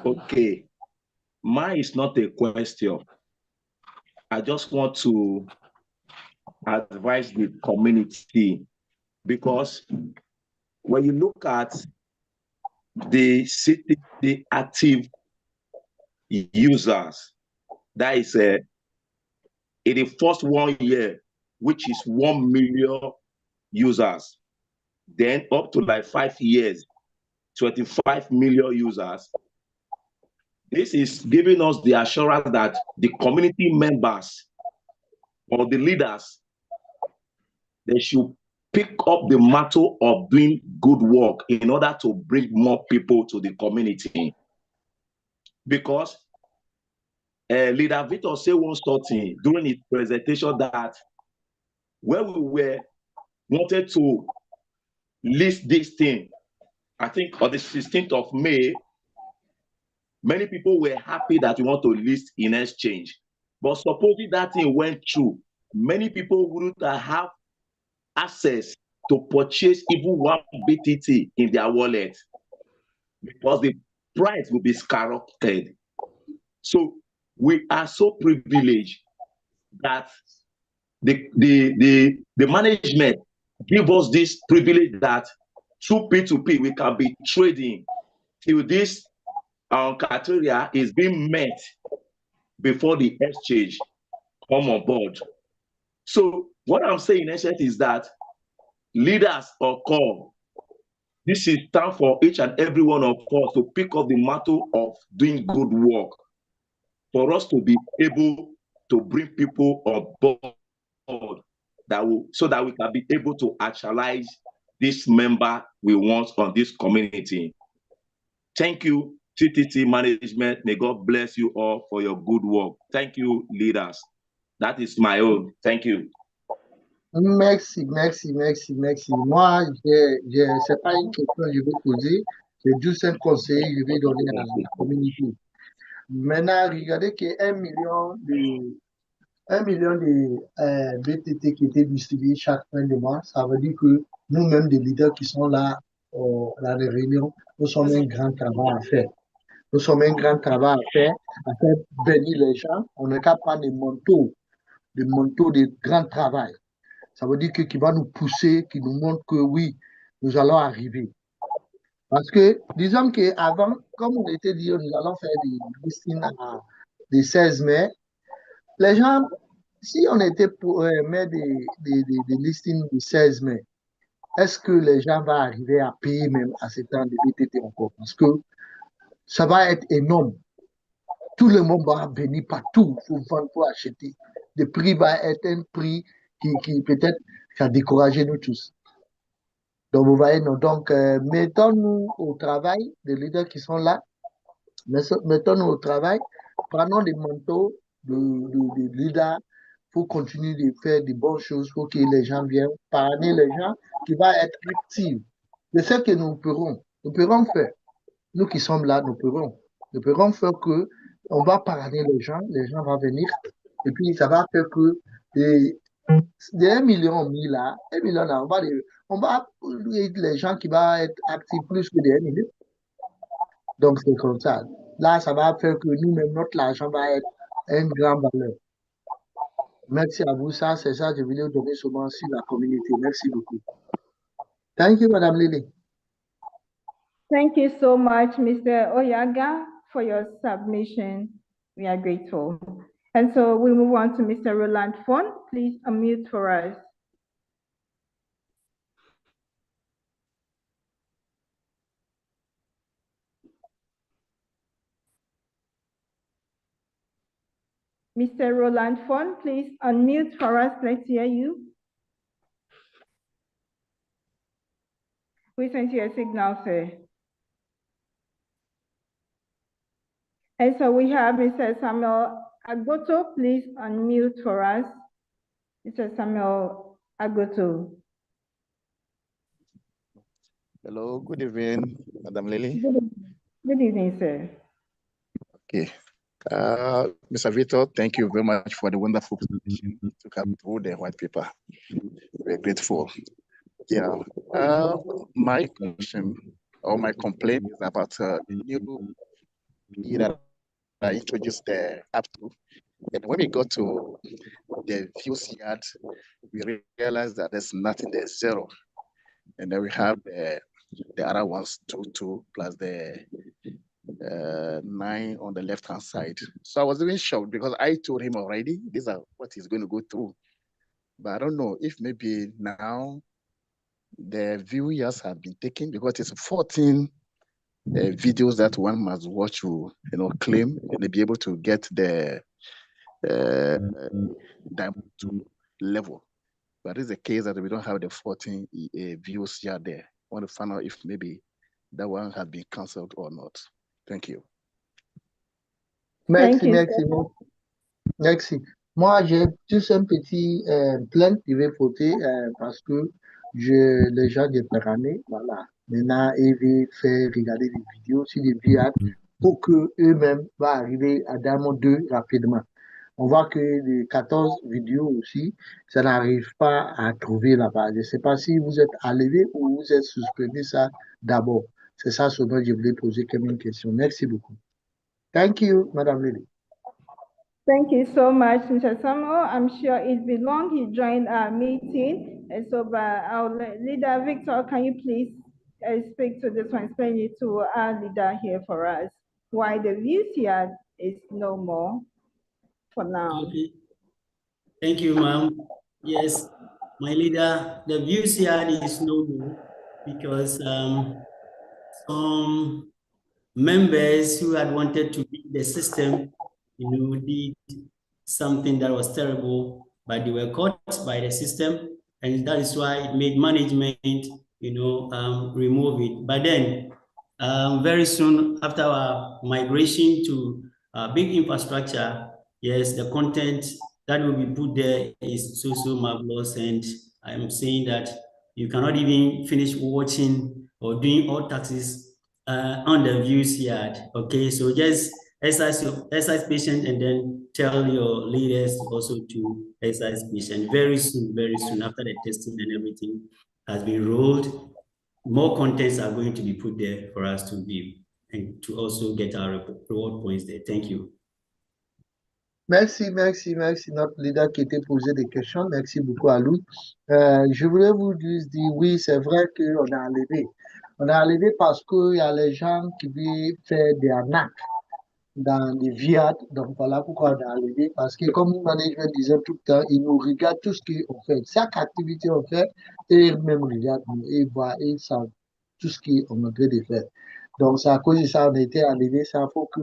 Okay. Mine is not a question. I just want to advise the community, because when you look at the active users, that is in the first 1 year, which is 1 million users, then up to like 5 years, 25 million users. This is giving us the assurance that the community members or the leaders, they should pick up the mantle of doing good work in order to bring more people to the community. Because Leader Victor said one something during his presentation, that when we wanted to list this thing, I think on the 16th of May, many people were happy that we want to list in exchange. But supposing that thing went through, many people wouldn't have access to purchase even 1 BTT in their wallet, because the price will be skyrocketed. So we are so privileged that the management give us this privilege that through P2P we can be trading till this criteria is being met before the exchange come on board. So what I'm saying in essence is that leaders of call, this is time for each and every one of us to pick up the mantle of doing good work, for us to be able to bring people on board so that we can be able to actualize this member we want on this community. Thank you, TTT management. May God bless you all for your good work. Thank you, leaders. That is my own. Thank you. Merci. Moi, c'est pas une question que je vais poser, c'est juste un conseil que je vais donner à la communauté. Maintenant, regardez que 1 million de BTT qui étaient distribués chaque fin de mois, ça veut dire que nous-mêmes, des leaders qui sont là dans les réunions, nous sommes un grand travail à faire. Nous sommes un grand travail à faire bénir les gens. On n'est qu'à prendre des manteaux de grand travail. Ça veut dire que qui va nous pousser, qui nous montre que oui, nous allons arriver. Parce que, disons qu'avant, comme on était dit, nous allons faire des listings des 16 mai. Les gens, si on était pour mettre des listings du 16 mai, est-ce que les gens vont arriver à payer même à ce temps de BTT encore? Parce que ça va être énorme. Tout le monde va venir partout pour vendre, pour acheter. Le prix va être un prix qui peut-être va décourager nous tous. Donc, vous voyez, donc, mettons-nous au travail, les leaders qui sont là, mettons-nous au travail, prenons des manteaux de leaders pour continuer de faire de bonnes choses pour que les gens viennent parrainer les gens qui vont être actifs. C'est ce que nous pourrons faire. Nous qui sommes là, nous pourrons faire que on va parrainer les gens vont venir, et puis ça va faire que des 1 million mis là, 1 million là, on va les gens qui vont être actifs plus que des 1 million. Donc c'est comme ça. Là, ça va faire que nous-mêmes, notre argent va être une grande valeur. Merci à vous. Ça, c'est ça, je voulais donner souvent sur la communauté. Merci beaucoup. Thank you, Madame Lily. Thank you so much, Mr. Oyaga, for your submission. We are grateful. And so we move on to Mr. Roland Fon. Please unmute for us. Mr. Roland Fon, please unmute for us. Let's hear you. We sent you a signal, sir. And so we have Mr. Samuel Agoto, please unmute for us. Mr. Samuel Agoto. Hello, good evening, Madam Lily. Good evening, sir. Okay. Mr. Victor, thank you very much for the wonderful presentation to come through the white paper. We're grateful. Yeah. My question or my complaint is about the new that I introduced the app to. And when we got to the views yard, we realized that there's nothing there, zero. And then we have the other ones, 2 plus the 9 on the left-hand side. So I was even shocked because I told him already, these are what he's going to go through. But I don't know if maybe now the view years have been taken because it's 14 videos that one must watch to, claim and be able to get the diamond 2 level. But it's the case that we don't have the 14 views here there. I want to find out if maybe that one has been cancelled or not. Thank you. Merci, merci, merci. Moi, j'ai juste un petit plainte qui va porter parce que les gens de Pérané, voilà, maintenant, ils vont faire regarder des vidéos sur des VIAT pour qu'eux-mêmes vont arriver à Diamond 2 rapidement. On voit que les 14 vidéos aussi, ça n'arrive pas à trouver là-bas. Je ne sais pas si vous êtes enlevé ou vous êtes suspendu ça d'abord. C'est ça ce dont je voulais poser comme une question. Merci beaucoup. Thank you, Madame Lily. Thank you so much, Mr. Samuel. I'm sure it's been long he joined our meeting. And so, our leader, Victor, can you please speak to this one, explain it to our leader here for us, why the views here is no more for now. Okay. Thank you, ma'am. Yes, my leader, the views here is no more because some members who had wanted to beat the system, did something that was terrible, but they were caught by the system, and that is why it made management, remove it. But then, very soon after our migration to big infrastructure, yes, the content that will be put there is so marvelous, and I'm saying that you cannot even finish watching or doing all taxes on the views yard. Okay, so just exercise patient and then tell your leaders also to exercise patient. Very soon after the testing and everything has been rolled, more contents are going to be put there for us to view and to also get our reward points there. Thank you. Merci, notre leader qui était posé des questions. Merci beaucoup à lui. Je voulais vous juste dire, oui, c'est vrai qu'on a enlevé. On a enlevé parce qu'il y a les gens qui veulent faire des arnaques dans les VIAT. Donc voilà pourquoi on a enlevé. Parce que comme le management disait tout le temps, ils nous regardent tout ce qu'on fait. Chaque activité qu'on fait, et ils-mêmes regardent, ils voient, ils savent tout ce qu'on est en train de faire. Donc c'est à cause de ça qu'on a été enlevé. Ça faut que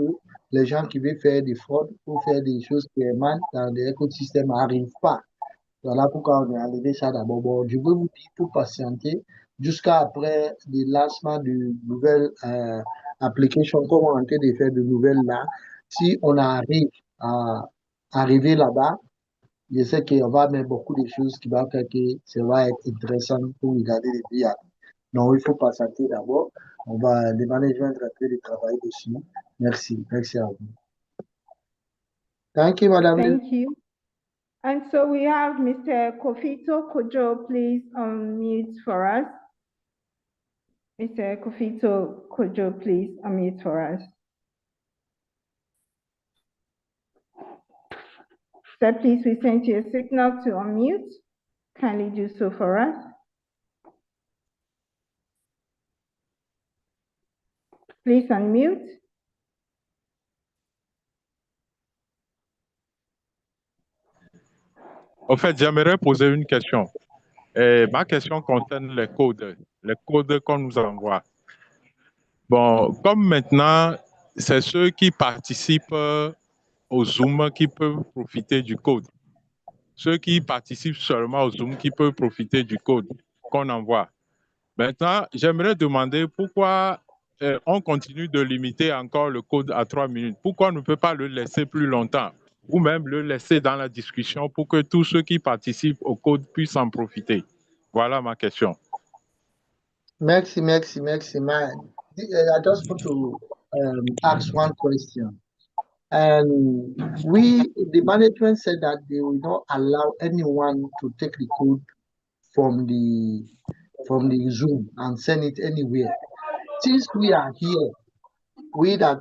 les gens qui veulent faire des fraudes ou faire des choses qui émanent dans l'écosystème n'arrivent pas. Voilà pourquoi on a enlevé ça d'abord. Bon, je veux vous dire pour patienter jusqu'à après le lancement de nouvelles applications, comme on est en train de faire de nouvelles là. Si on arrive à arriver là-bas, je sais qu'on va mettre beaucoup de choses qui vont faire que ça va être intéressant pour regarder les billets. Donc, il faut patienter d'abord. Le management est en train de travailler dessus. Merci à vous. Thank you, Madame. Thank you. And so we have Mr. Kofito Kojo, please unmute for us. Mr. Kofito Kojo, please unmute for us. Sir, please, we send you a signal to unmute. Kindly do so for us. Please unmute. En fait, j'aimerais poser une question. Ma question concerne les codes qu'on nous envoie. Bon, comme maintenant, c'est ceux qui participent au Zoom qui peuvent profiter du code. Ceux qui participent seulement au Zoom qui peuvent profiter du code qu'on envoie. Maintenant, j'aimerais demander pourquoi on continue de limiter encore le code à 3 minutes. Pourquoi on ne peut pas le laisser plus longtemps? ou même le laisser dans la discussion pour que tous ceux qui participent au code puissent en profiter? Voilà ma question. Merci, man. I just want to ask one question. And the management said that they will not allow anyone to take the code from the Zoom and send it anywhere. Since we are here, we that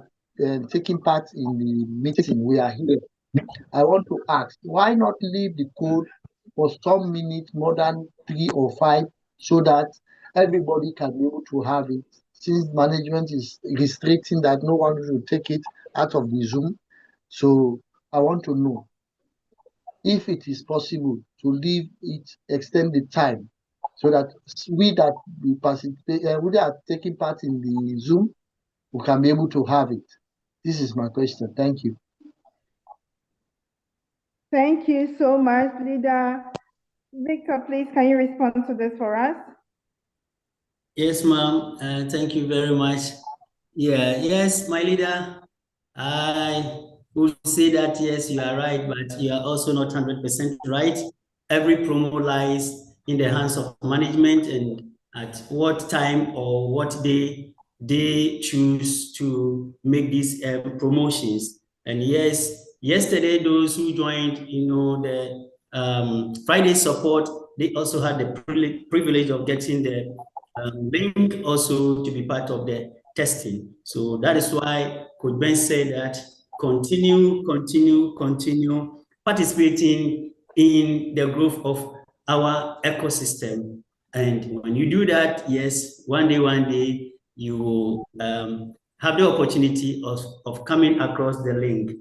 taking part in the meeting, we are here. I want to ask, why not leave the code for some minutes, more than 3 or 5, so that everybody can be able to have it, since management is restricting that no one will take it out of the Zoom. So I want to know if it is possible to leave it, extend the time, so that we that we participate, we that are taking part in the Zoom, we can be able to have it. This is my question. Thank you. Thank you so much, Leader. Victor, please, can you respond to this for us? Yes, ma'am. Thank you very much. Yes, my leader. I would say that, yes, you are right, but you are also not 100% right. Every promo lies in the hands of management, and at what time or what day they choose to make these promotions. And yes, yesterday, those who joined, the Friday support, they also had the privilege of getting the link also to be part of the testing. So that is why Coach Ben said that continue participating in the growth of our ecosystem. And when you do that, yes, one day you will have the opportunity of coming across the link.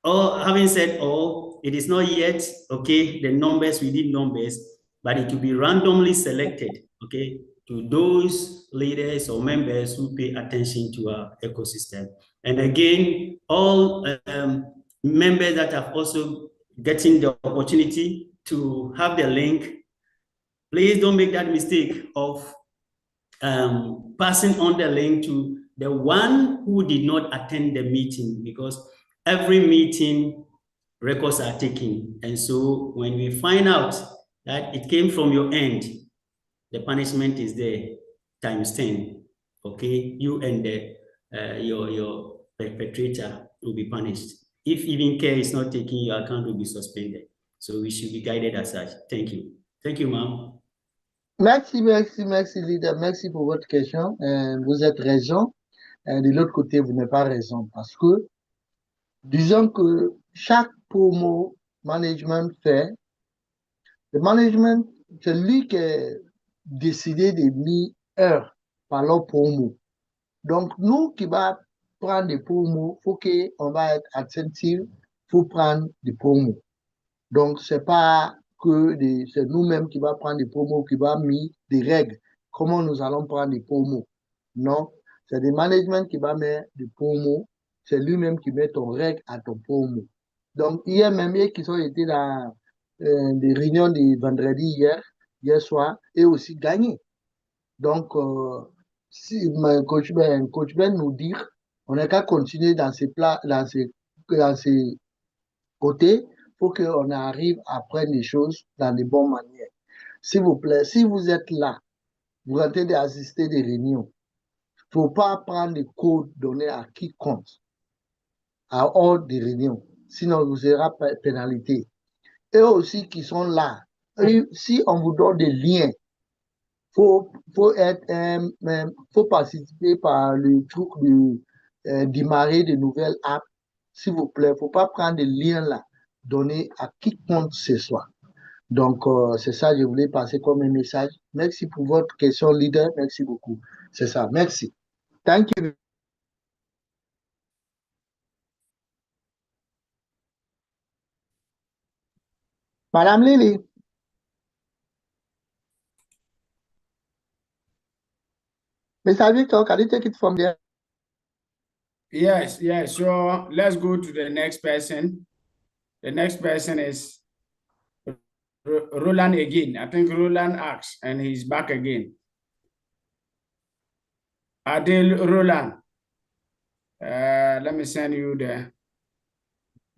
Or having said all, it is not yet, okay, the numbers, we need numbers, but it will be randomly selected, okay, to those leaders or members who pay attention to our ecosystem. And again, all members that have also getting the opportunity to have the link, please don't make that mistake of passing on the link to the one who did not attend the meeting, because every meeting records are taken. And so when we find out that it came from your end, the punishment is there times 10. Okay, you and your perpetrator will be punished. If even care is not taken, your account will be suspended. So we should be guided as such. Thank you. Thank you, ma'am. Merci, leader. Merci pour votre question. Vous êtes raison. De l'autre côté, vous n'avez pas raison, parce que disons que chaque promo management fait, le management, c'est lui qui a décidé de mettre heure par leur promo. Donc, nous qui va prendre des promos, faut qu'on va être attentif, faut prendre des promos. Donc, c'est pas que c'est nous-mêmes qui va prendre des promos, qui va mettre des règles. Comment nous allons prendre des promos? Non, c'est le management qui va mettre des promos. C'est lui-même qui met ton règle à ton promo. Donc, hier même, qui ont été dans des réunions de vendredi hier soir, et aussi gagné. Donc, si coach Ben nous dit, on n'a qu'à continuer dans ces côtés pour qu'on arrive à prendre les choses dans de bonnes manières. S'il vous plaît, si vous êtes là, vous êtes en train d'assister des réunions, il ne faut pas prendre les codes donnés à quiconque à hors des réunions, sinon vous serez pénalité. Eux aussi qui sont là, si on vous donne des liens, faut participer par le truc de démarrer de nouvelles apps. S'il vous plaît, il ne faut pas prendre des liens là, donnés à quiconque ce soit. Donc, c'est ça, je voulais passer comme un message. Merci pour votre question, leader. Merci beaucoup. C'est ça. Merci. Thank you. Madame Lily. Mr. Victor, can you take it from there? Yes. So let's go to the next person. The next person is Roland again. I think Roland asked, and he's back again. Adele Roland. Let me send you the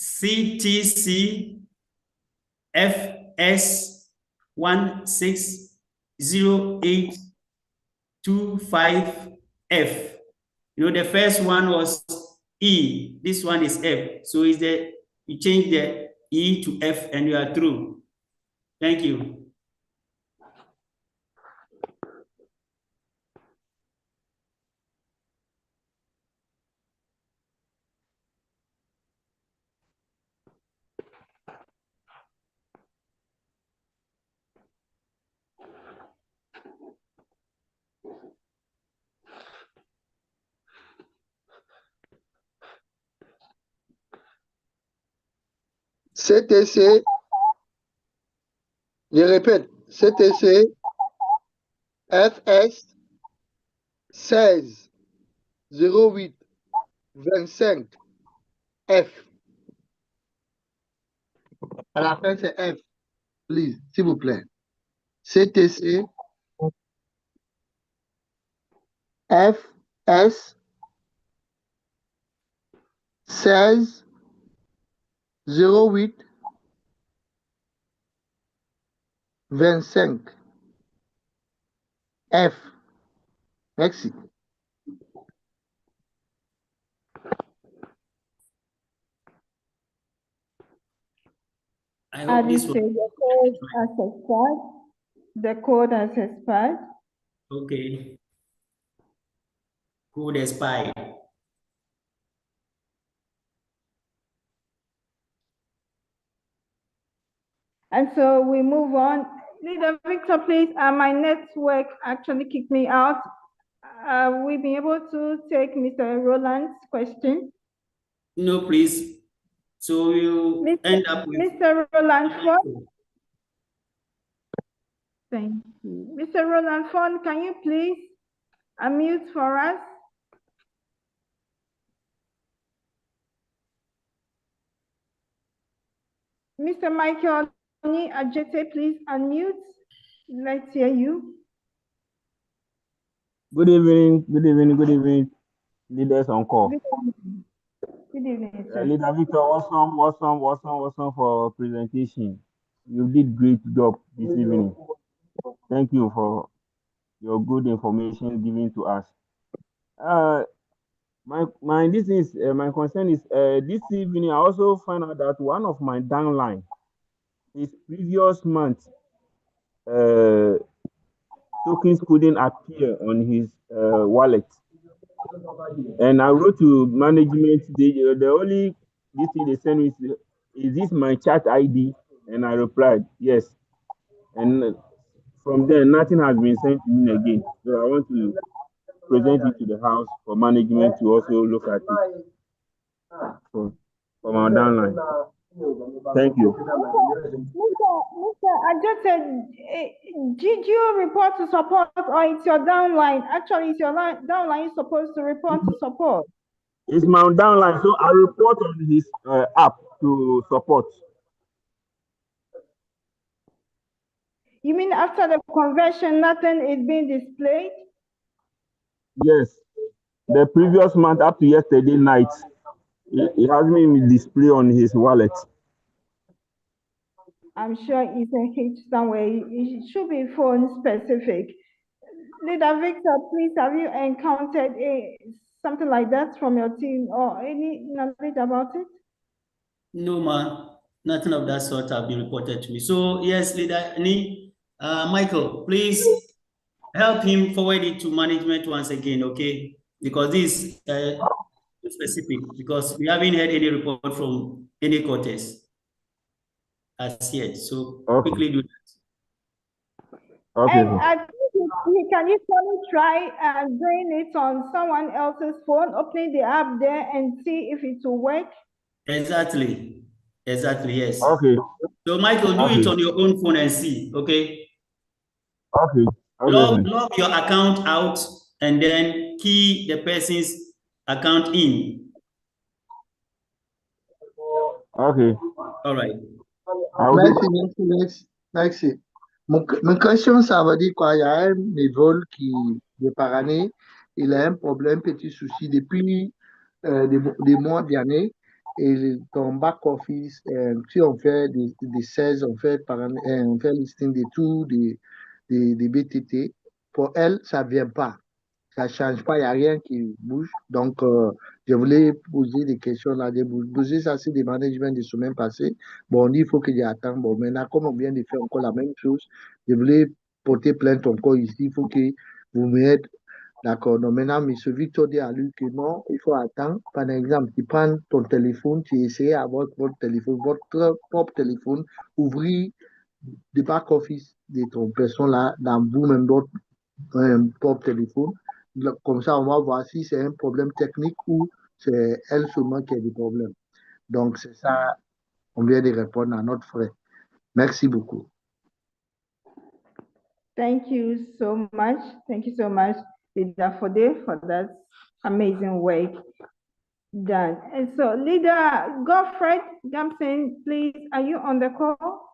CTC FS 160825F. You know, the first one was E. This one is F. So is the you change the E to F and you are through. Thank you. CTC, je répète, CTC FS 16 08 25 F. À la fin, c'est F. Please, s'il vous plaît. CTC FS 16 08 25 F. Merci. I hope this the code has expired. The code has expired. Okay. Code expired. And so we move on. Leader Victor, please. My network actually kicked me out. We'll be able to take Mr. Roland's question. No, please. So you end up with Mr. Roland Ford. Thank you. Mr. Roland Ford, can you please unmute for us? Mr. Michael Ajete, please unmute. Let's hear you. Good evening, leaders on call. Good evening, sir. Leader Victor, awesome for presentation. You did great job this evening. Thank you for your good information given to us. My concern is this evening I also find out that one of my downline, his previous month tokens couldn't appear on his wallet, and I wrote to management. The only this thing they sent me is this my chat ID, and I replied yes, and from there nothing has been sent to me again. So I want to present it to the house for management to also look at it for my downline. Thank you. Mr. Ajete, did you report to support or it's your downline? Actually, it's your downline supposed to report to support. It's my downline, so I report on his app to support. You mean after the conversion, nothing is being displayed? Yes. The previous month up to yesterday night, it hasn't been displayed on his wallet. I'm sure it's a hitch somewhere. It should be phone specific. Leader Victor, please, have you encountered something like that from your team or any knowledge about it? No, ma. Nothing of that sort have been reported to me. So yes, Leader Michael, please help him forward it to management once again, okay? Because this is specific, because we haven't had any report from any quarters as yet. So quickly do that. Okay. And can you try doing it on someone else's phone, opening the app there and see if it will work? Exactly, yes. Okay. So Michael, do it on your own phone and see, okay? Okay. Log your account out and then key the person's account in. Okay. All right. Merci. Mon question, ça veut dire quoi? Il y a un bénévole qui, de par année, il a un problème, petit souci depuis des mois, des années. et ton back-office, si on fait des 16, on fait listing de tout, des BTT, pour elle, ça ne vient pas. Ça ne change pas, il n'y a rien qui bouge. Donc, je voulais poser des questions là, poser ça, c'est des managements de semaine passée. Bon, on dit il faut que j'attende. Bon, maintenant, comme on vient de faire encore la même chose, je voulais porter plainte encore ici. Il faut que vous m'aidiez. D'accord. Donc, maintenant, M. Victor dit à lui que non, il faut attendre. Par exemple, tu prends ton téléphone, tu essaies avec votre téléphone, votre propre téléphone, ouvrir le back-office de ton personne là dans vous-même, votre propre téléphone. Comme ça, on va voir si c'est un problème technique ou c'est elle seulement qui a des problèmes. Donc, c'est ça, on vient de répondre à notre frère. Merci beaucoup. Thank you so much. Thank you so much, Leader Fode, for that amazing work done. And so, Leader Godfred Gamson, please, are you on the call?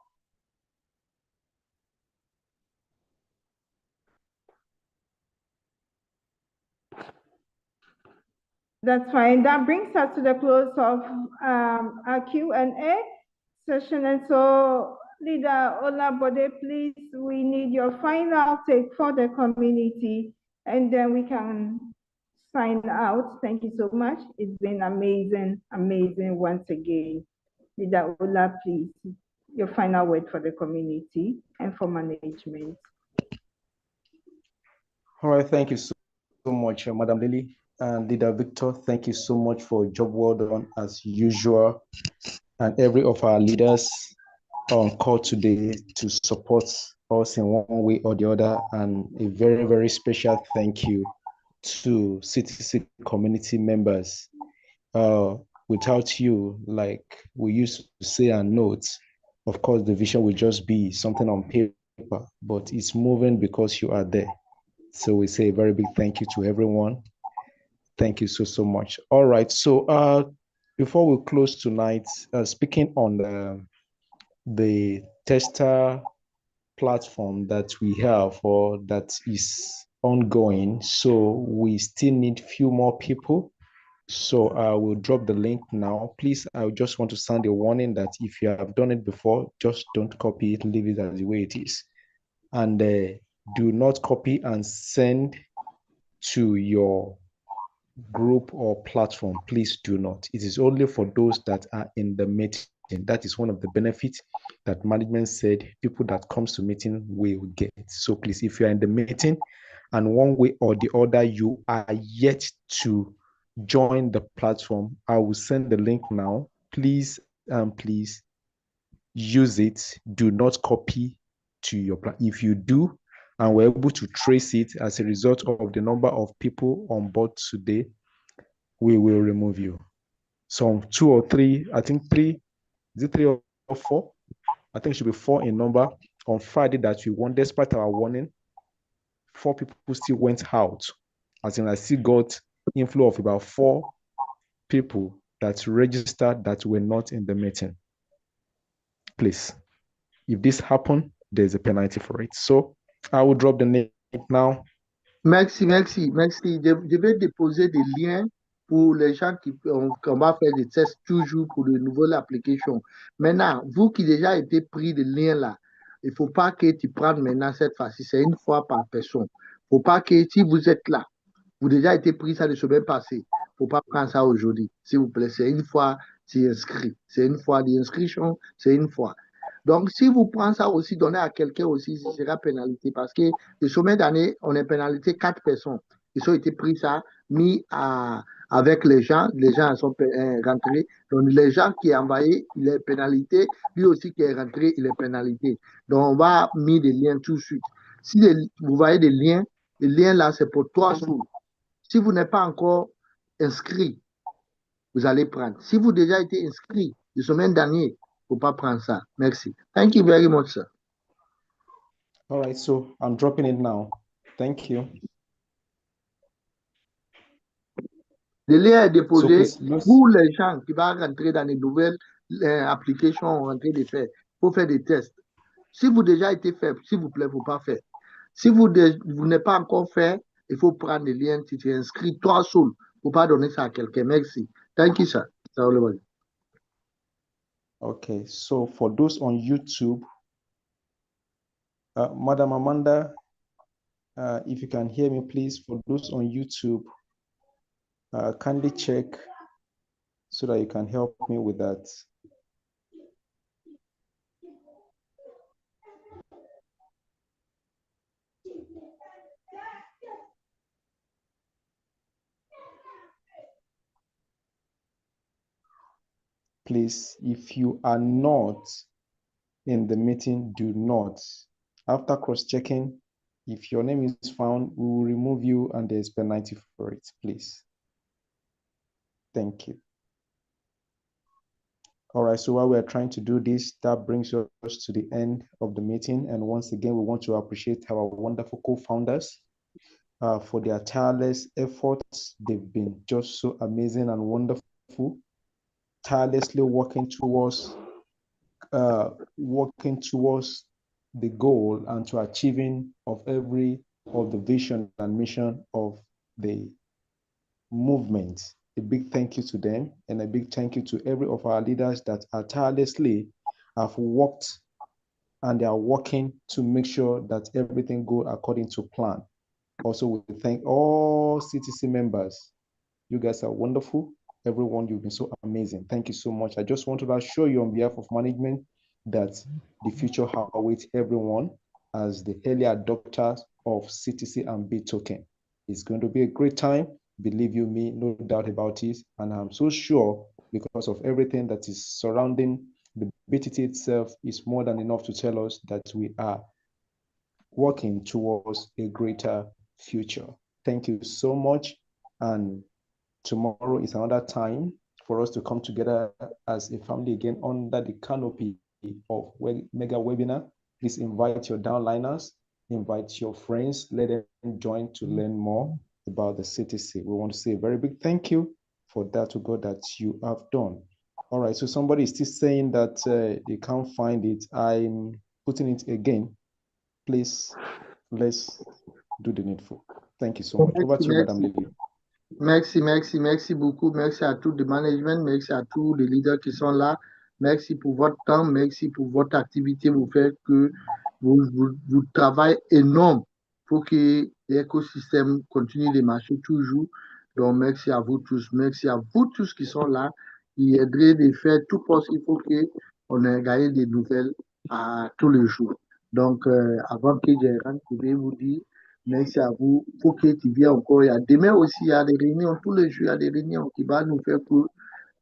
That's fine. That brings us to the close of our Q&A session. And so, Leader Olabode, please, we need your final take for the community, and then we can sign out. Thank you so much. It's been amazing, amazing once again. Leader Ola, please, your final word for the community and for management. All right, thank you so much, Madam Lily. And Leader Victor, thank you so much for a job well done as usual. And every of our leaders on call today to support us in one way or the other. And a very, very special thank you to CTC community members. Without you, like we used to say and note, of course, the vision will just be something on paper, but it's moving because you are there. So we say a very big thank you to everyone. Thank you so much. All right. So before we close tonight, speaking on the tester platform that we have or that is ongoing, so we still need few more people. So I will drop the link now. Please, I just want to sound a warning that if you have done it before, just don't copy it, leave it as the way it is. And do not copy and send to your group or platform. Please do not. It is only for those that are in the meeting. That is one of the benefits that management said people that comes to meeting will get. So please, if you are in the meeting and one way or the other, you are yet to join the platform, I will send the link now. Please, please use it. Do not copy to your platform. If you do, and we're able to trace it as a result of the number of people on board today, we will remove you. So 2 or 3, I think 3, is it 3 or 4? I think it should be 4 in number. On Friday that we won, despite our warning, 4 people still went out. As in, I still got inflow of about 4 people that registered that were not in the meeting. Please, if this happened, there's a penalty for it. So I will drop the name now. Merci. Je vais déposer des liens pour les gens qu'on va faire des tests toujours pour de nouvelles applications. Maintenant, vous qui déjà été pris de liens là, il ne faut pas que tu prennes maintenant cette fois-ci. C'est une fois par personne. Il ne faut pas que si vous êtes là, vous déjà été pris ça la semaine passée. Il ne faut pas prendre ça aujourd'hui. S'il vous plaît, c'est une fois, tu inscris. C'est une fois d'inscription, c'est une fois. Donc, si vous prenez ça aussi, donnez à quelqu'un aussi, ce sera pénalité. Parce que le sommet d'année, on a pénalité 4 personnes. Ils ont été pris ça, mis avec les gens sont rentrés. Donc, les gens qui ont envoyé, il est pénalité. Lui aussi qui est rentré, il est pénalité. Donc, on va mettre des liens tout de suite. Si vous voyez des liens, les liens là, c'est pour 3 jours. Si vous n'êtes pas encore inscrit, vous allez prendre. Si vous avez déjà été inscrit la semaine dernière, il ne faut pas prendre ça. Merci. Thank you very much, sir. All right, so I'm dropping it now. Thank you. Le lien est déposé pour les gens qui vont rentrer dans les nouvelles applications rentrer de faire. Il faut faire des tests. Si vous avez déjà été fait, s'il vous plaît, il ne faut pas faire. Si vous n'êtes pas encore fait, il faut prendre le lien, tu t'es inscrit, toi seul. Il ne faut pas donner ça à quelqu'un. Merci. Thank you, sir. Okay, so for those on YouTube, Madam Amanda, if you can hear me, please, for those on YouTube, kindly check so that you can help me with that. Please, if you are not in the meeting, do not. After cross-checking, if your name is found, we will remove you and there's penalty for it, please. Thank you. All right, so while we're trying to do this, that brings us to the end of the meeting. And once again, we want to appreciate our wonderful co-founders for their tireless efforts. They've been just so amazing and wonderful, tirelessly working towards the goal and to achieving of every of the vision and mission of the movement. A big thank you to them and a big thank you to every of our leaders that are tirelessly have worked and they are working to make sure that everything goes according to plan. Also, we thank all CTC members. You guys are wonderful. Everyone, you've been so amazing. Thank you so much. I just want to assure you on behalf of management that the future awaits everyone as the early adopters of CTC and B token. It's going to be a great time. Believe you me, no doubt about it. And I'm so sure because of everything that is surrounding the BTT itself is more than enough to tell us that we are working towards a greater future. Thank you so much. And tomorrow is another time for us to come together as a family again under the canopy of Mega Webinar. Please invite your downliners, invite your friends, let them join to learn more about the CTC. We want to say a very big thank you for that to God that you have done. All right, so somebody is still saying that they can't find it. I'm putting it again. Please, let's do the needful. Thank you so much. Over to you, Madam Lily. Merci beaucoup. Merci à tout le management, merci à tous les leaders qui sont là. Merci pour votre temps, merci pour votre activité. Vous faites que vous travaillez énorme pour que l'écosystème continue de marcher toujours. Donc, merci à vous tous qui sont là, qui aideraient de faire tout possible pour qu'on ait gagné des nouvelles à tous les jours. Donc, avant que je rentre, je vais vous dire merci à vous. Pour que tu viennes encore. Demain aussi, il y a des réunions. Tous les jours, il y a des réunions qui vont nous faire pour.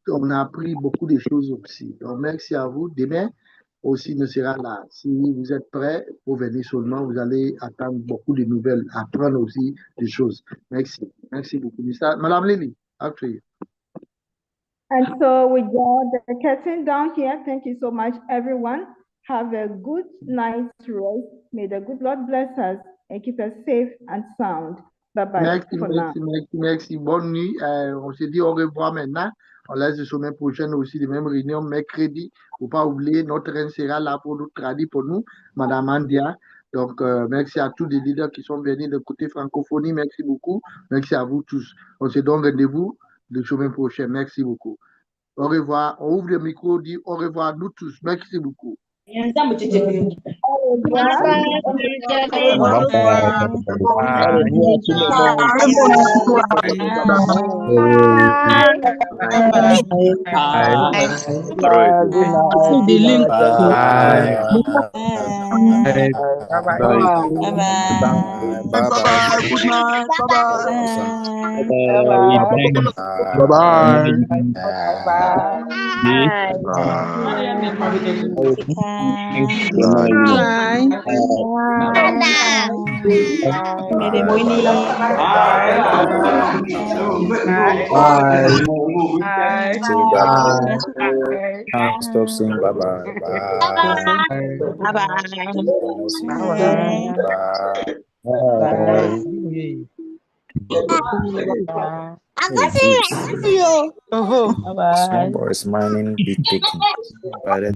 On a appris beaucoup de choses aussi. Donc, merci à vous. Demain aussi, nous sera là. Si vous êtes prêts, pour venir seulement. Vous allez attendre beaucoup de nouvelles, apprendre aussi des choses. Merci. Merci beaucoup. Madame Lily, after you. And so we draw the curtain down here. Thank you so much, everyone. Have a good night's rest. May the good Lord bless us and keep us safe and sound. Bye-bye for now. Merci. Bonne nuit. On se dit au revoir maintenant. On laisse la semaine prochaine aussi les mêmes réunions, mercredi. Faut pas oublier, notre reine sera là pour nous traduire pour nous, Madame Andia. Donc, merci à tous les leaders qui sont venus de côté francophonie. Merci beaucoup. Merci à vous tous. On se donne rendez-vous la semaine prochaine. Merci beaucoup. Au revoir. On ouvre le micro, dit au revoir à nous tous. Merci beaucoup. Stop saying bye bye. Bye bye. Small boys mining be taken by the